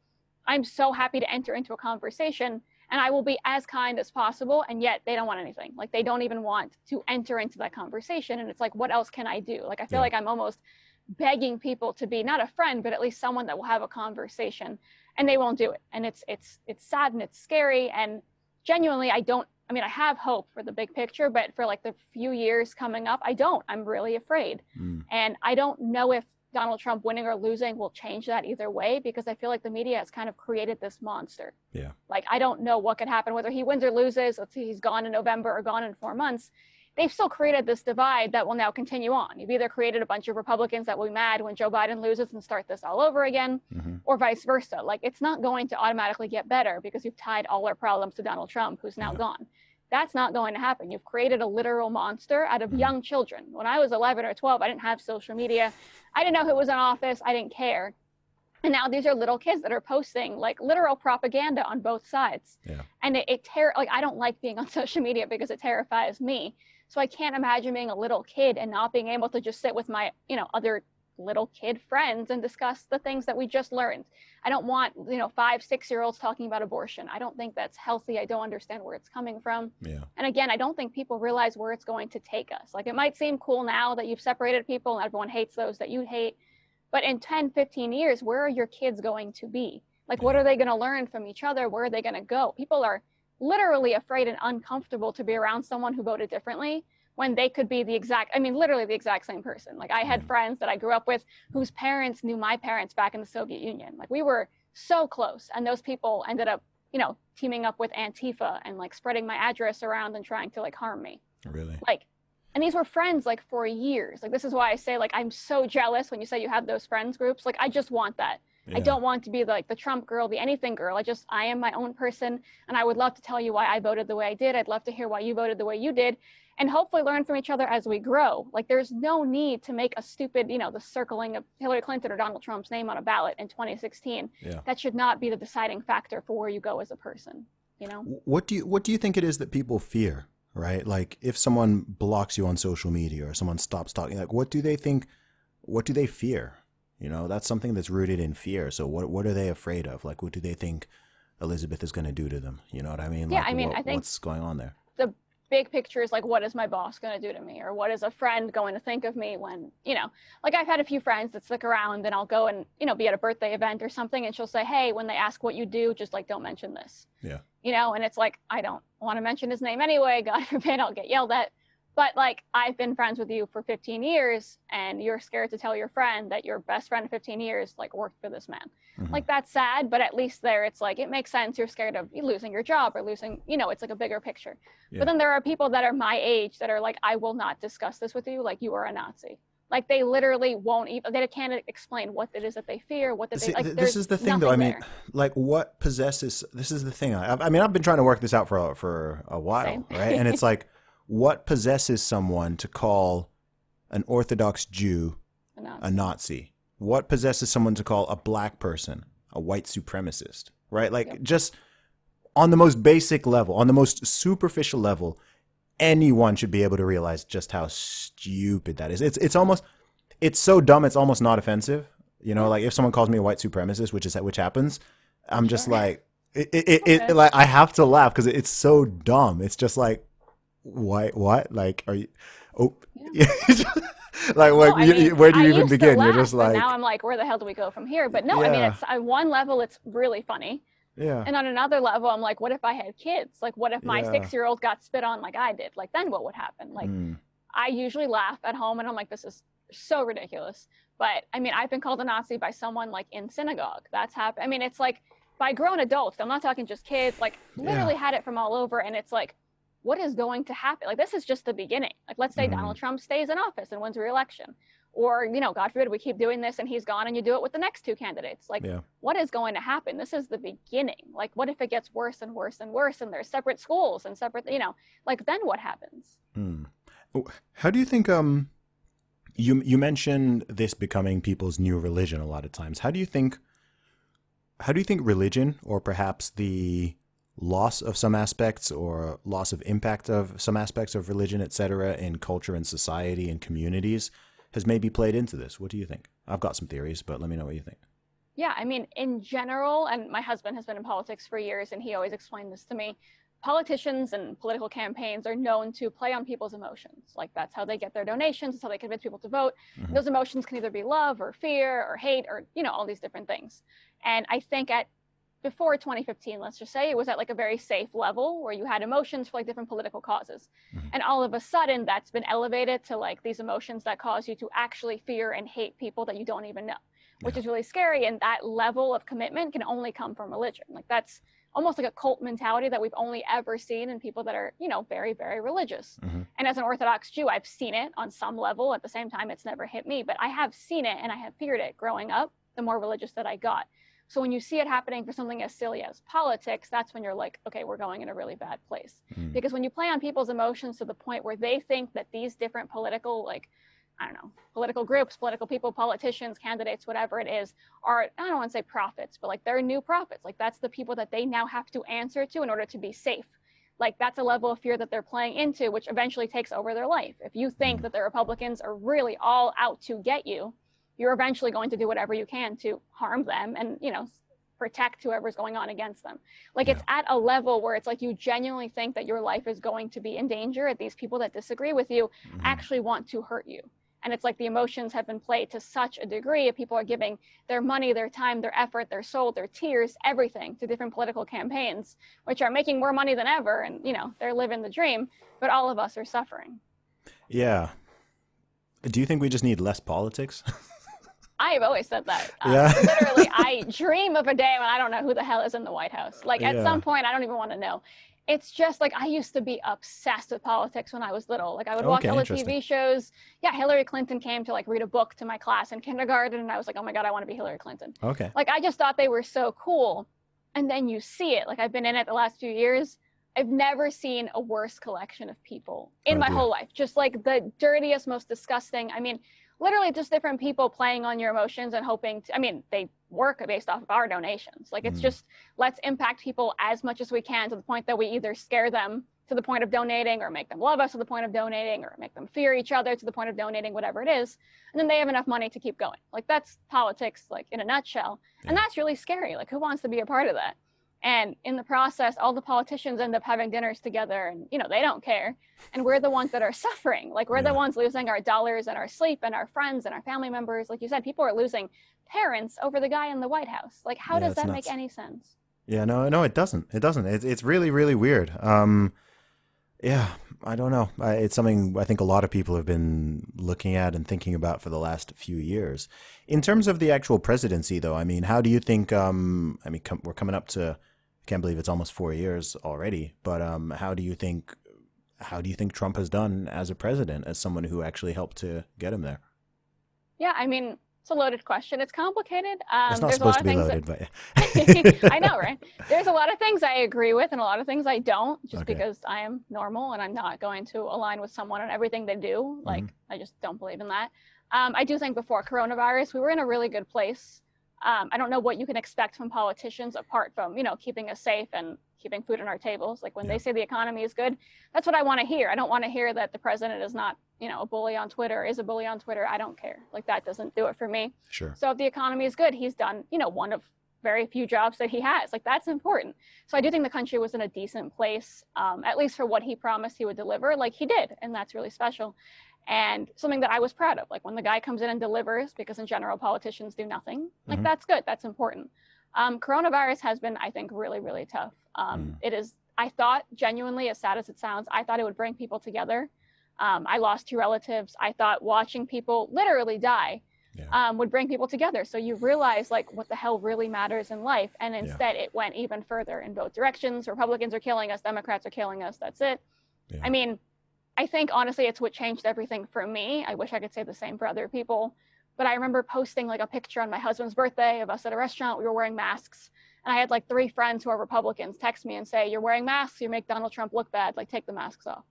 I'm so happy to enter into a conversation and I will be as kind as possible. And yet they don't want anything. Like they don't even want to enter into that conversation. And it's like, what else can I do? Like, I feel like I'm almost begging people to be not a friend, but at least someone that will have a conversation. And they won't do it. And it's sad and it's scary. And genuinely, I have hope for the big picture, but for like the few years coming up, I'm really afraid. And I don't know if Donald Trump winning or losing will change that either way, because I feel like the media has kind of created this monster. Yeah. Like, I don't know what could happen, whether he wins or loses. Let's say he's gone in November or gone in 4 months. they've still created this divide that will now continue on. You've either created a bunch of Republicans that will be mad when Joe Biden loses and start this all over again, or vice versa. Like, it's not going to automatically get better because you've tied all our problems to Donald Trump, who's now gone. That's not going to happen. You've created a literal monster out of young children. When I was 11 or 12, I didn't have social media. I didn't know who was in office. I didn't care. And now these are little kids that are posting like literal propaganda on both sides. And like, I don't like being on social media because it terrifies me. So I can't imagine being a little kid and not being able to just sit with my, other little kid friends and discuss the things that we just learned. I don't want, 5, 6-year-olds talking about abortion. I don't think that's healthy. I don't understand where it's coming from. And again, I don't think people realize where it's going to take us. Like, it might seem cool now that you've separated people and everyone hates those that you hate. But in 10, 15 years, where are your kids going to be? Like, what are they going to learn from each other? Where are they going to go? People are literally afraid and uncomfortable to be around someone who voted differently when they could be literally the exact same person. Like, I had friends that I grew up with whose parents knew my parents back in the Soviet Union. Like, we were so close. And those people ended up, teaming up with Antifa and like spreading my address around and trying to like harm me. Really? Like, and these were friends like for years. Like, this is why I say, like, I'm so jealous when you say you have those friends groups. Like, I just want that. I don't want to be like the Trump girl, the anything girl. I am my own person. And I would love to tell you why I voted the way I did. I'd love to hear why you voted the way you did. And hopefully learn from each other as we grow. Like, there's no need to make a stupid, the circling of Hillary Clinton or Donald Trump's name on a ballot in 2016. That should not be the deciding factor for where you go as a person, What do you think it is that people fear, right? Like, if someone blocks you on social media or someone stops talking, like, what do they think? What do they fear? That's something that's rooted in fear. So what are they afraid of? Like, what do they think Elizabeth is going to do to them? You know what I mean? Yeah, like, I think what's going on there? The big picture is like, what is my boss going to do to me? Or what is a friend going to think of me when, like, I've had a few friends that stick around and I'll go and, be at a birthday event or something. And she'll say, hey, when they ask what you do, just like, don't mention this. And it's like, I don't want to mention his name anyway. God forbid I'll get yelled at. But like, I've been friends with you for 15 years and you're scared to tell your friend that your best friend of 15 years like worked for this man. Like, that's sad, but at least there it's like, it makes sense. You're scared of losing your job or losing, it's like a bigger picture. But then there are people that are my age that are like, I will not discuss this with you. Like, you are a Nazi. Like, they literally won't even, they can't explain what it is that they fear, what that they like. This is the thing though. I mean, like, what possesses, this is the thing. I mean, I've been trying to work this out for a while, Same. right? And it's like, what possesses someone to call an Orthodox Jew a Nazi? What possesses someone to call a black person a white supremacist, right? Like, just on the most basic level, on the most superficial level, anyone should be able to realize just how stupid that is. It's so dumb, it's almost not offensive. Like, if someone calls me a white supremacist, which happens, I'm just like, like, I have to laugh because it's so dumb. It's just like, what? Like, are you? Oh, like, where do you even begin? Laugh, You're just like, now I'm like, where the hell do we go from here? But no, I mean, it's on one level, it's really funny. And on another level, I'm like, what if I had kids? Like, what if my 6-year-old got spit on like I did? Like, then what would happen? Like, I usually laugh at home and I'm like, this is so ridiculous. But I mean, I've been called a Nazi by someone like in synagogue. That's happened. I mean, it's like by grown adults. I'm not talking just kids. Like, literally had it from all over. And it's like, what is going to happen? Like, this is just the beginning. Like, let's say Donald Trump stays in office and wins re-election. Or, God forbid, we keep doing this and he's gone and you do it with the next 2 candidates. Like, what is going to happen? This is the beginning. Like, what if it gets worse and worse and worse and there's separate schools and separate, like, then what happens? How do you think, you mentioned this becoming people's new religion a lot of times. How do you think religion, or perhaps the loss of some aspects or loss of impact of some aspects of religion, etc., in culture and society and communities has maybe played into this? What do you think? I've got some theories, but let me know what you think. Yeah, I mean, in general, and my husband has been in politics for years and he always explained this to me, politicians and political campaigns are known to play on people's emotions. Like, that's how they get their donations, that's how they convince people to vote. Those emotions can either be love or fear or hate or, all these different things. And I think before 2015, let's just say, it was at like a very safe level where you had emotions for like different political causes. And all of a sudden that's been elevated to like these emotions that cause you to actually fear and hate people that you don't even know, which is really scary. And that level of commitment can only come from religion. Like, that's almost like a cult mentality that we've only ever seen in people that are, very, very religious. And as an Orthodox Jew, I've seen it on some level. At the same time, it's never hit me, but I have seen it and I have feared it growing up, the more religious that I got. So when you see it happening for something as silly as politics, that's when you're like, okay, we're going in a really bad place. Because when you play on people's emotions to the point where they think that these different political, political groups, political people, politicians, candidates, whatever it is, are, I don't want to say prophets, but like they're new prophets. Like that's the people that they now have to answer to in order to be safe. Like that's a level of fear that they're playing into, which eventually takes over their life. If you think that the Republicans are really all out to get you, you're eventually going to do whatever you can to harm them and, protect whoever's going on against them. Like it's at a level where it's like you genuinely think that your life is going to be in danger, and these people that disagree with you actually want to hurt you. And it's like the emotions have been played to such a degree. People are giving their money, their time, their effort, their soul, their tears, everything to different political campaigns, which are making more money than ever. And, they're living the dream, but all of us are suffering. Yeah. Do you think we just need less politics? I have always said that. Literally, I dream of a day when I don't know who the hell is in the White House. Like at some point, I don't even want to know. It's just like I used to be obsessed with politics when I was little. Like I would watch all the TV shows. Yeah, Hillary Clinton came to like read a book to my class in kindergarten, and I was like, oh my God, I want to be Hillary Clinton. Okay. Like I just thought they were so cool. And then you see it. Like I've been in it the last few years. I've never seen a worse collection of people in my whole life. Just like the dirtiest, most disgusting. I mean, literally just different people playing on your emotions and hoping to, they work based off of our donations. Like it's just, let's impact people as much as we can to the point that we either scare them to the point of donating, or make them love us to the point of donating, or make them fear each other to the point of donating, whatever it is. And then they have enough money to keep going. Like that's politics, like in a nutshell. And that's really scary. Like who wants to be a part of that? And in the process, all the politicians end up having dinners together and, they don't care. And we're the ones that are suffering. Like we're the ones losing our dollars and our sleep and our friends and our family members. Like you said, people are losing parents over the guy in the White House. Like how does that nuts. make any sense? Yeah, no, it doesn't. It doesn't. It's really, really weird. Yeah, I don't know. It's something I think a lot of people have been looking at and thinking about for the last few years. In terms of the actual presidency, though, how do you think, we're coming up to, I can't believe it's almost 4 years already, but how do you think Trump has done as a president, as someone who actually helped to get him there? Yeah, it's a loaded question. It's complicated. It's not supposed to be loaded, but I know, right? There's a lot of things I agree with and a lot of things I don't, just because I am normal and I'm not going to align with someone on everything they do. Like, I just don't believe in that. I do think before coronavirus, we were in a really good place. I don't know what you can expect from politicians apart from, keeping us safe and keeping food on our tables. Like when they say the economy is good, that's what I want to hear. I don't want to hear that the president is not, a bully on Twitter, is a bully on Twitter. I don't care. Like that doesn't do it for me. Sure. So if the economy is good, he's done, one of very few jobs that he has. Like that's important. So I do think the country was in a decent place, at least for what he promised he would deliver, like he did. And that's really special. And something that I was proud of, like when the guy comes in and delivers, because in general, politicians do nothing. Like that's good. That's important. Coronavirus has been, I think, really, really tough. It is, I thought genuinely, as sad as it sounds, I thought it would bring people together. I lost 2 relatives. I thought watching people literally die would bring people together. So you realize like what the hell really matters in life. And instead it went even further in both directions. Republicans are killing us. Democrats are killing us. That's it. Yeah. I think honestly, it's what changed everything for me. I wish I could say the same for other people. But I remember posting like a picture on my husband's birthday of us at a restaurant. We were wearing masks. And I had like 3 friends who are Republicans text me and say, you're wearing masks. You make Donald Trump look bad. Like take the masks off.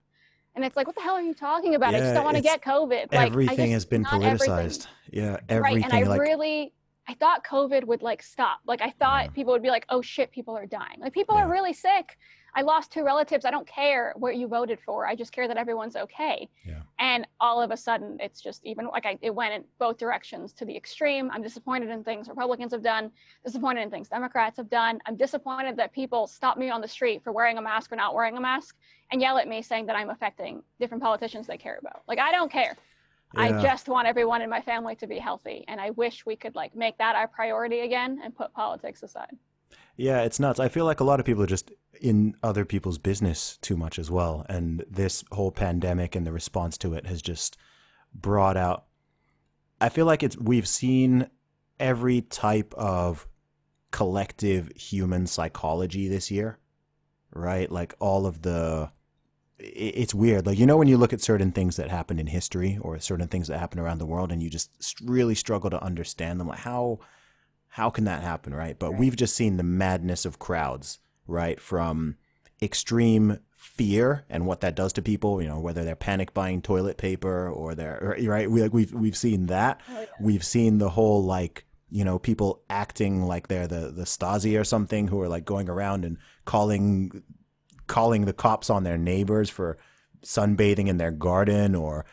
And it's like, what the hell are you talking about? I just don't want to get COVID. Like, everything has been politicized. Yeah, everything. Right. And I thought COVID would like stop. Like I thought people would be like, oh shit, people are dying. Like people are really sick. I lost 2 relatives. I don't care what you voted for. I just care that everyone's okay. Yeah. And all of a sudden, it's just even like it went in both directions to the extreme. I'm disappointed in things Republicans have done, disappointed in things Democrats have done. I'm disappointed that people stop me on the street for wearing a mask or not wearing a mask and yell at me saying that I'm affecting different politicians they care about. Like, I don't care. Yeah. I just want everyone in my family to be healthy. And I wish we could like make that our priority again and put politics aside. Yeah, it's nuts. I feel like a lot of people are just in other people's business too much as well. And this whole pandemic and the response to it has just brought out, I feel like we've seen every type of collective human psychology this year, right? Like all of it's weird. Like, when you look at certain things that happened in history or certain things that happen around the world and you just really struggle to understand them, like how can that happen, right? But we've just seen the madness of crowds, right? From extreme fear and what that does to people, whether they're panic buying toilet paper or they're right. We've seen that. Oh, yeah. We've seen the whole people acting like they're the Stasi or something, who are like going around and calling the cops on their neighbors for sunbathing in their garden, or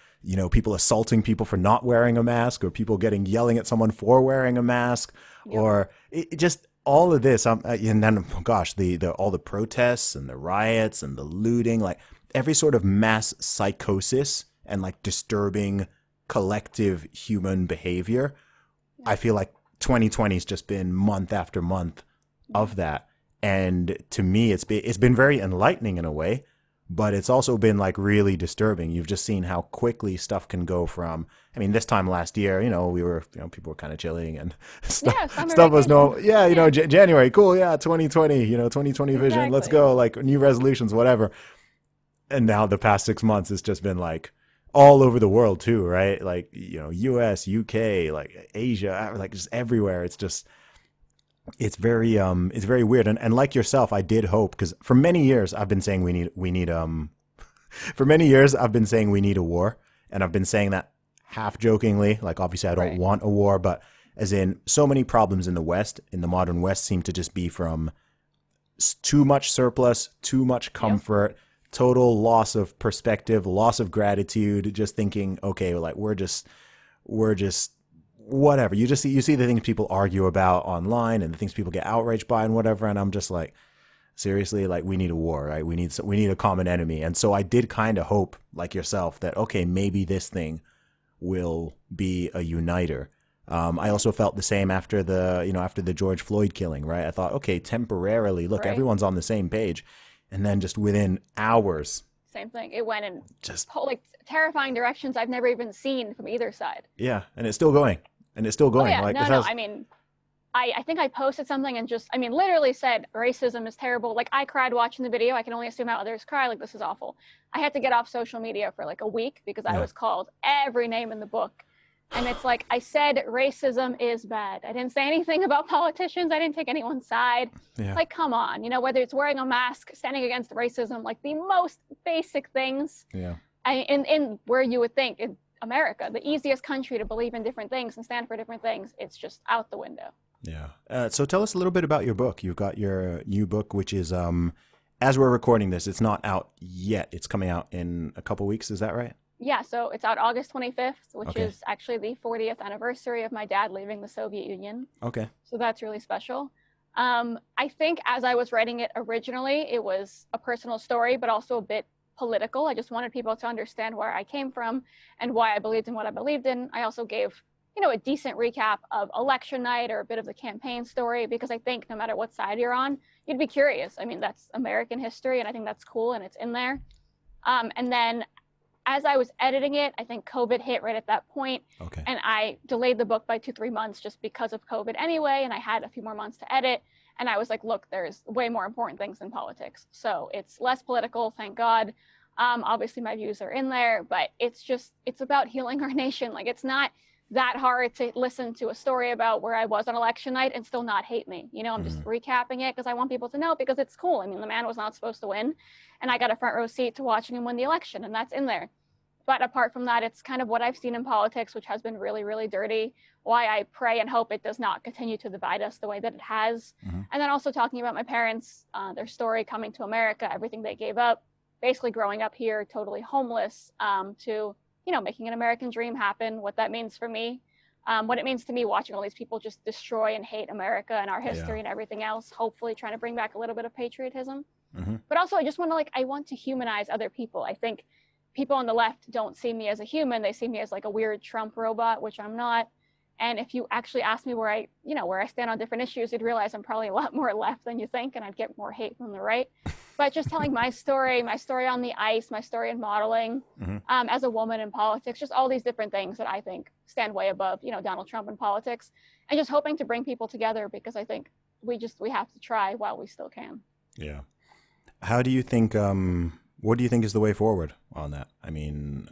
people assaulting people for not wearing a mask, or people yelling at someone for wearing a mask. Yep. Or it just all of this, and then gosh, all the protests and the riots and the looting, like every sort of mass psychosis and like disturbing collective human behavior. I feel like 2020 has just been month after month of that, and to me, it's been very enlightening in a way. But it's also been like really disturbing. You've just seen how quickly stuff can go from, this time last year, we were, people were kind of chilling and stuff was January, cool. Yeah. 2020, 2020 vision. Let's go. Like new resolutions, whatever. And now the past 6 months, it's just been like all over the world too, right? Like, US, UK, like Asia, like just everywhere. It's very weird. And like yourself, I did hope, because for many years I've been saying we need for many years I've been saying we need a war, and I've been saying that half jokingly, like obviously I don't want a war, but as in so many problems in the West, in the modern West, seem to just be from too much surplus, too much comfort, total loss of perspective, loss of gratitude, just thinking, okay, like we're just whatever. You see the things people argue about online and the things people get outraged by and whatever. And I'm just like, seriously, like we need a war, right? We need a common enemy. And so I did kind of hope, like yourself, that, okay, maybe this thing will be a uniter. I also felt the same after the George Floyd killing, right? I thought, okay, temporarily, look, everyone's on the same page. And then just within hours, same thing. It went in just like terrifying directions I've never even seen from either side. Yeah. And it's still going. Oh, yeah. Like, I think I posted something and just, literally said racism is terrible. Like I cried watching the video. I can only assume how others cry. Like this is awful. I had to get off social media for like a week because I was called every name in the book. And it's like, I said racism is bad. I didn't say anything about politicians. I didn't take anyone's side. Yeah. Like, come on, whether it's wearing a mask, standing against racism, like the most basic things. Yeah. In where you would think in America, the easiest country to believe in different things and stand for different things, it's just out the window. Yeah. So tell us a little bit about your book. You've got your new book, which is, as we're recording this, it's not out yet. It's coming out in a couple weeks. Is that right? Yeah. So it's out August 25th, which is actually the 40th anniversary of my dad leaving the Soviet Union. Okay. So that's really special. I think as I was writing it originally, it was a personal story, but also a bit political. I just wanted people to understand where I came from and why I believed in what I believed in. I also gave, a decent recap of election night or a bit of the campaign story, because I think no matter what side you're on, you'd be curious. That's American history, and I think that's cool, and it's in there. And then as I was editing it, I think COVID hit right at that point. Okay. And I delayed the book by 2-3 months just because of COVID anyway, and I had a few more months to edit. And I was like, look, there's way more important things than politics. So it's less political, thank God. Obviously, my views are in there, but it's about healing our nation. Like, it's not that hard to listen to a story about where I was on election night and still not hate me. I'm just recapping it because I want people to know, because it's cool. The man was not supposed to win, and I got a front row seat to watching him win the election, and that's in there. But apart from that, it's kind of what I've seen in politics, which has been really, really dirty, why I pray and hope it does not continue to divide us the way that it has. And then also talking about my parents, their story coming to America, everything they gave up, basically growing up here, totally homeless, to, making an American dream happen, what that means for me, what it means to me watching all these people just destroy and hate America and our history and everything else, hopefully trying to bring back a little bit of patriotism. But also I just want to, I want to humanize other people. I think people on the left don't see me as a human. They see me as like a weird Trump robot, which I'm not. And if you actually ask me where I stand on different issues, you'd realize I'm probably a lot more left than you think, and I'd get more hate from the right. But just telling my story on the ice, my story in modeling, as a woman in politics, just all these different things that I think stand way above, Donald Trump in politics, and just hoping to bring people together, because I think we have to try while we still can. Yeah. How do you think, what do you think is the way forward on that? I mean,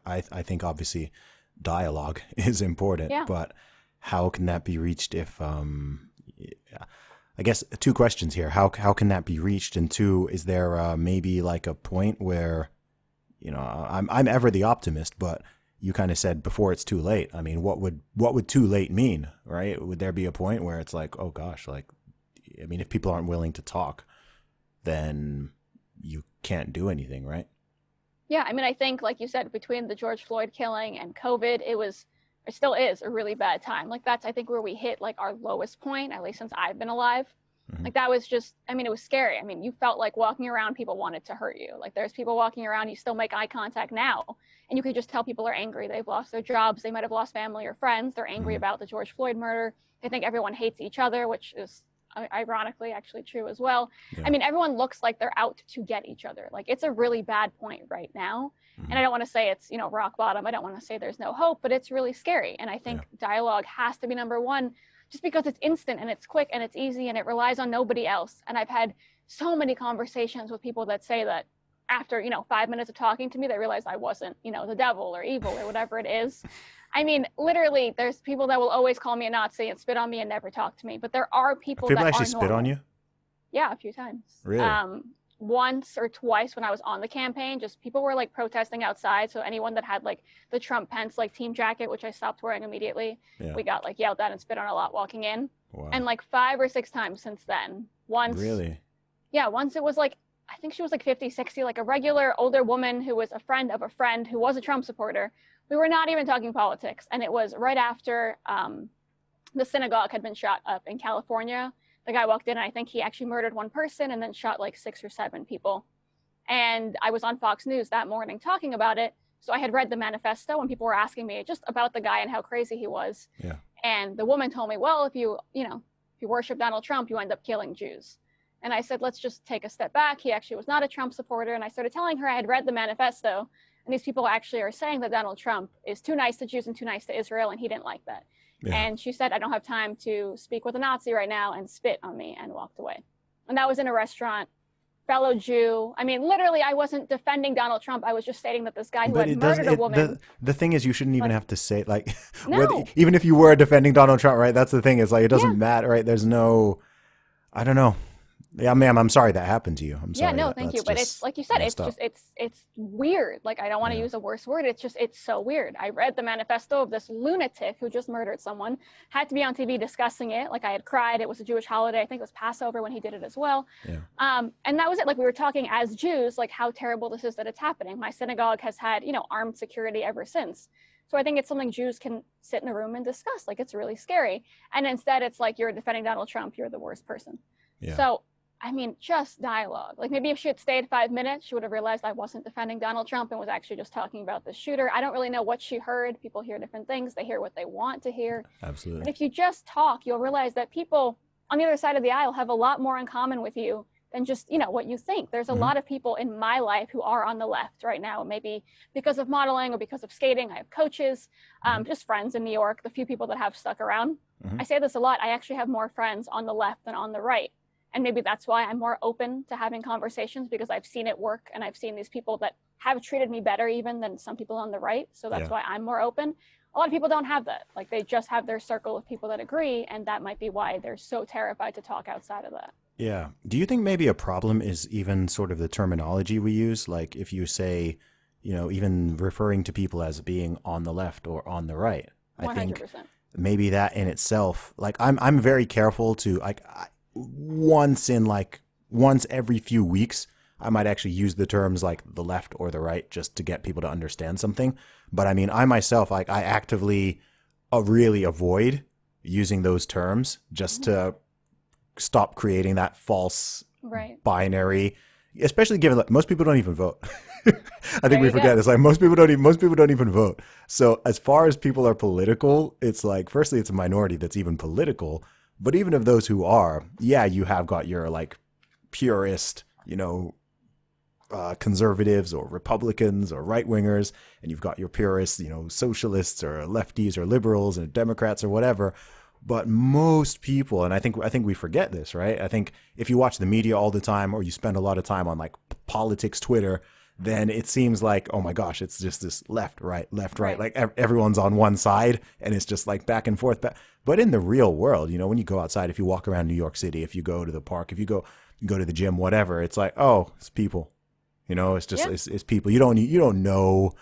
I think obviously dialogue is important, Yeah. but how can that be reached if, I guess two questions here. How can that be reached? And two, is there maybe like a point where, I'm ever the optimist, but you kind of said before it's too late. I mean, what would too late mean, right? Would there be a point where it's like, oh gosh, like, I mean, if people aren't willing to talk, then you can't do anything, right? Yeah, I mean, I think, like you said, between the George Floyd killing and COVID, it still is a really bad time. Like that's, I think, where we hit like our lowest point, at least since I've been alive. Mm-hmm. Like that was just, I mean, it was scary. I mean, you felt like walking around, people wanted to hurt you. Like there's people walking around, you still make eye contact now, and you could just tell people are angry. They've lost their jobs. They might have lost family or friends. They're angry Mm-hmm. about the George Floyd murder. They think everyone hates each other, which is ironically actually true as well. Yeah. I mean, everyone looks like they're out to get each other. Like it's a really bad point right now. Mm-hmm. And I don't want to say it's, rock bottom. I don't want to say there's no hope, but it's really scary. And I think dialogue has to be number one, just because it's instant and it's quick and it's easy and it relies on nobody else. And I've had so many conversations with people that say that after, 5 minutes of talking to me, they realized I wasn't, the devil or evil or whatever it is. I mean, literally, there's people that will always call me a Nazi and spit on me and never talk to me. But there are people that actually are spit normal. on you? Yeah, a few times. Really? Once or twice when I was on the campaign, just people were like protesting outside. So anyone that had like the Trump Pence like team jacket, which I stopped wearing immediately, we got like yelled at and spit on a lot walking in. Wow. And like 5 or 6 times since then. Once. Really? Yeah, once it was like, I think she was like 50, 60, like a regular older woman who was a friend of a friend who was a Trump supporter. We were not even talking politics. And it was right after the synagogue had been shot up in California. The guy walked in and I think he actually murdered one person and then shot like 6 or 7 people. And I was on Fox News that morning talking about it. So I had read the manifesto and people were asking me just about the guy and how crazy he was. Yeah. And the woman told me, well, if you worship Donald Trump, you end up killing Jews. And I said, let's just take a step back. He actually was not a Trump supporter. And I started telling her I had read the manifesto. And these people actually are saying that Donald Trump is too nice to Jews and too nice to Israel. And he didn't like that. Yeah. And she said, I don't have time to speak with a Nazi right now, and spit on me and walked away. And that was in a restaurant, fellow Jew. I mean, literally, I wasn't defending Donald Trump. I was just stating that this guy who had murdered a woman. The thing is, you shouldn't even have to say, like, no. Even if you were defending Donald Trump, right? That's the thing. It's like, it doesn't matter, right? There's no, I don't know. Yeah, ma'am, I'm sorry that happened to you. I'm sorry. Yeah, no, thank you. But it's like you said, it's weird. Like, I don't want to use a worse word. It's so weird. I read the manifesto of this lunatic who just murdered someone, had to be on TV discussing it. Like I had cried. It was a Jewish holiday. I think it was Passover when he did it as well. Yeah. And that was it. Like we were talking as Jews, like how terrible this is that it's happening. My synagogue has had, armed security ever since. So I think it's something Jews can sit in a room and discuss. Like it's really scary. And instead it's like, you're defending Donald Trump. You're the worst person. Yeah. So I mean, just dialogue. Like maybe if she had stayed 5 minutes, she would have realized I wasn't defending Donald Trump and was actually just talking about the shooter. I don't really know what she heard. People hear different things. They hear what they want to hear. Absolutely. But if you just talk, you'll realize that people on the other side of the aisle have a lot more in common with you than just, what you think. There's a lot of people in my life who are on the left right now, maybe because of modeling or because of skating. I have coaches, just friends in New York, the few people that have stuck around. I say this a lot. I actually have more friends on the left than on the right. And maybe that's why I'm more open to having conversations, because I've seen it work and I've seen these people that have treated me better even than some people on the right. So that's why I'm more open. A lot of people don't have that. Like they just have their circle of people that agree. And that might be why they're so terrified to talk outside of that. Yeah. Do you think maybe a problem is even sort of the terminology we use? Like if you say, even referring to people as being on the left or on the right, 100%. I think maybe that in itself, like I'm very careful to once every few weeks, I might actually use the terms like the left or the right just to get people to understand something. But I mean, I myself, I actively really avoid using those terms just to stop creating that false binary, especially given that most people don't even vote. I think we forget this. Like most people don't even vote. So as far as people are political, it's like, firstly, it's a minority that's even political. But even of those who are, you have got your like purist, conservatives or Republicans or right wingers, and you've got your purists, socialists or lefties or liberals and Democrats or whatever. But most people, and I think we forget this, right? I think if you watch the media all the time or you spend a lot of time on like politics Twitter, then it seems like, oh my gosh, it's just this left, right, left, right. Like everyone's on one side and it's just like back and forth. But in the real world, you know, when you go outside, if you walk around New York City, if you go to the park, if you go to the gym, whatever, it's like, oh, it's people. You know, it's just it's people. You don't know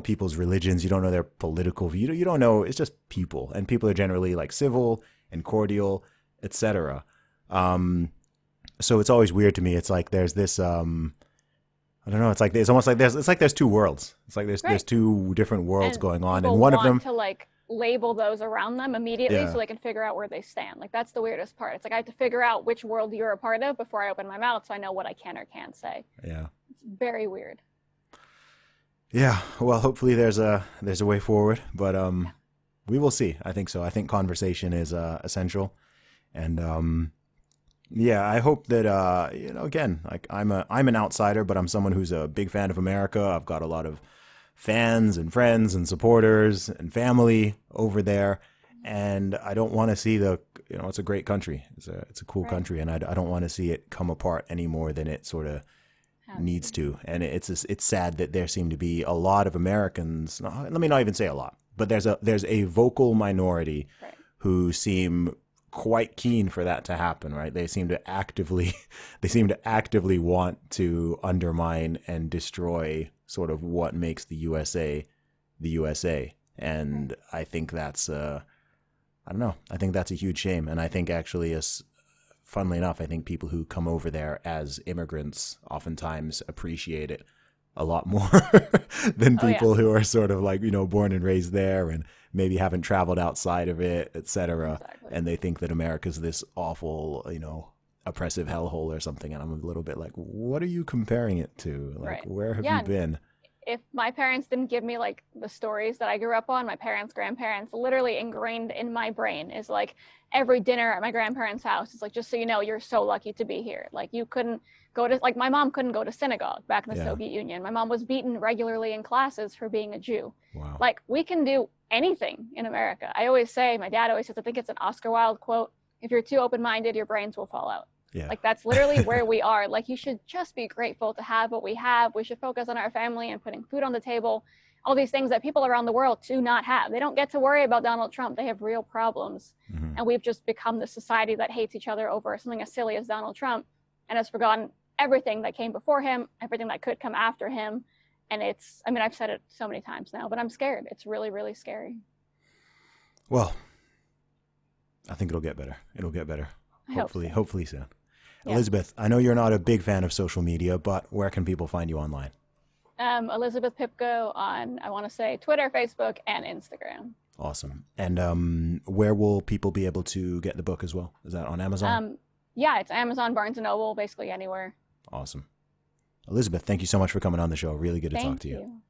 people's religions. You don't know their political view. You don't know. It's just people, and people are generally like civil and cordial, etc. So it's always weird to me. It's like there's this. I don't know. It's almost like there's two worlds. It's like there's two different worlds going on, and one of them to like label those around them immediately so they can figure out where they stand. Like that's the weirdest part. It's like I have to figure out which world you're a part of before I open my mouth, so I know what I can or can't say. Yeah, it's very weird. Yeah, well, hopefully there's a way forward, but we will see. I think so. I think conversation is essential, and yeah, I hope that you know, again, like I'm an outsider, but I'm someone who's a big fan of America. I've got a lot of fans and friends and supporters and family over there, and I don't want to see it's a great country. It's a cool country, and I don't want to see it come apart any more than it sort of needs to. And it's sad that there seem to be a lot of Americans, let me not even say a lot, but there's a vocal minority who seem quite keen for that to happen, right? They seem to actively want to undermine and destroy sort of what makes the USA the USA. And I think that's I don't know, I think that's a huge shame. And I think actually, funnily enough, I think people who come over there as immigrants oftentimes appreciate it a lot more than people who are sort of like, you know, born and raised there and maybe haven't traveled outside of it, etc. And they think that America's this awful, you know, oppressive hellhole or something. And I'm a little bit like, what are you comparing it to? Like, where have you been? If my parents didn't give me like the stories that I grew up on, my parents, grandparents, literally ingrained in my brain is like every dinner at my grandparents' house is like, just so you know, you're so lucky to be here. Like you couldn't go to, like my mom couldn't go to synagogue back in the Soviet Union. My mom was beaten regularly in classes for being a Jew. Wow. Like we can do anything in America. I always say, my dad always says, I think it's an Oscar Wilde quote, if you're too open-minded, your brains will fall out. Yeah. Like that's literally where we are. Like you should just be grateful to have what we have. We should focus on our family and putting food on the table. All these things that people around the world do not have. They don't get to worry about Donald Trump. They have real problems. And we've just become the society that hates each other over something as silly as Donald Trump and has forgotten everything that came before him, everything that could come after him. And it's, I mean, I've said it so many times now, but I'm scared. It's really, really scary. Well, I think it'll get better. It'll get better. Hopefully soon. Yeah. Elizabeth, I know you're not a big fan of social media, but where can people find you online? Elizabeth Pipko on, I want to say, Twitter, Facebook, and Instagram. Awesome. And where will people be able to get the book as well? Is that on Amazon? Yeah, it's Amazon, Barnes & Noble, basically anywhere. Awesome. Elizabeth, thank you so much for coming on the show. Really good to talk to you.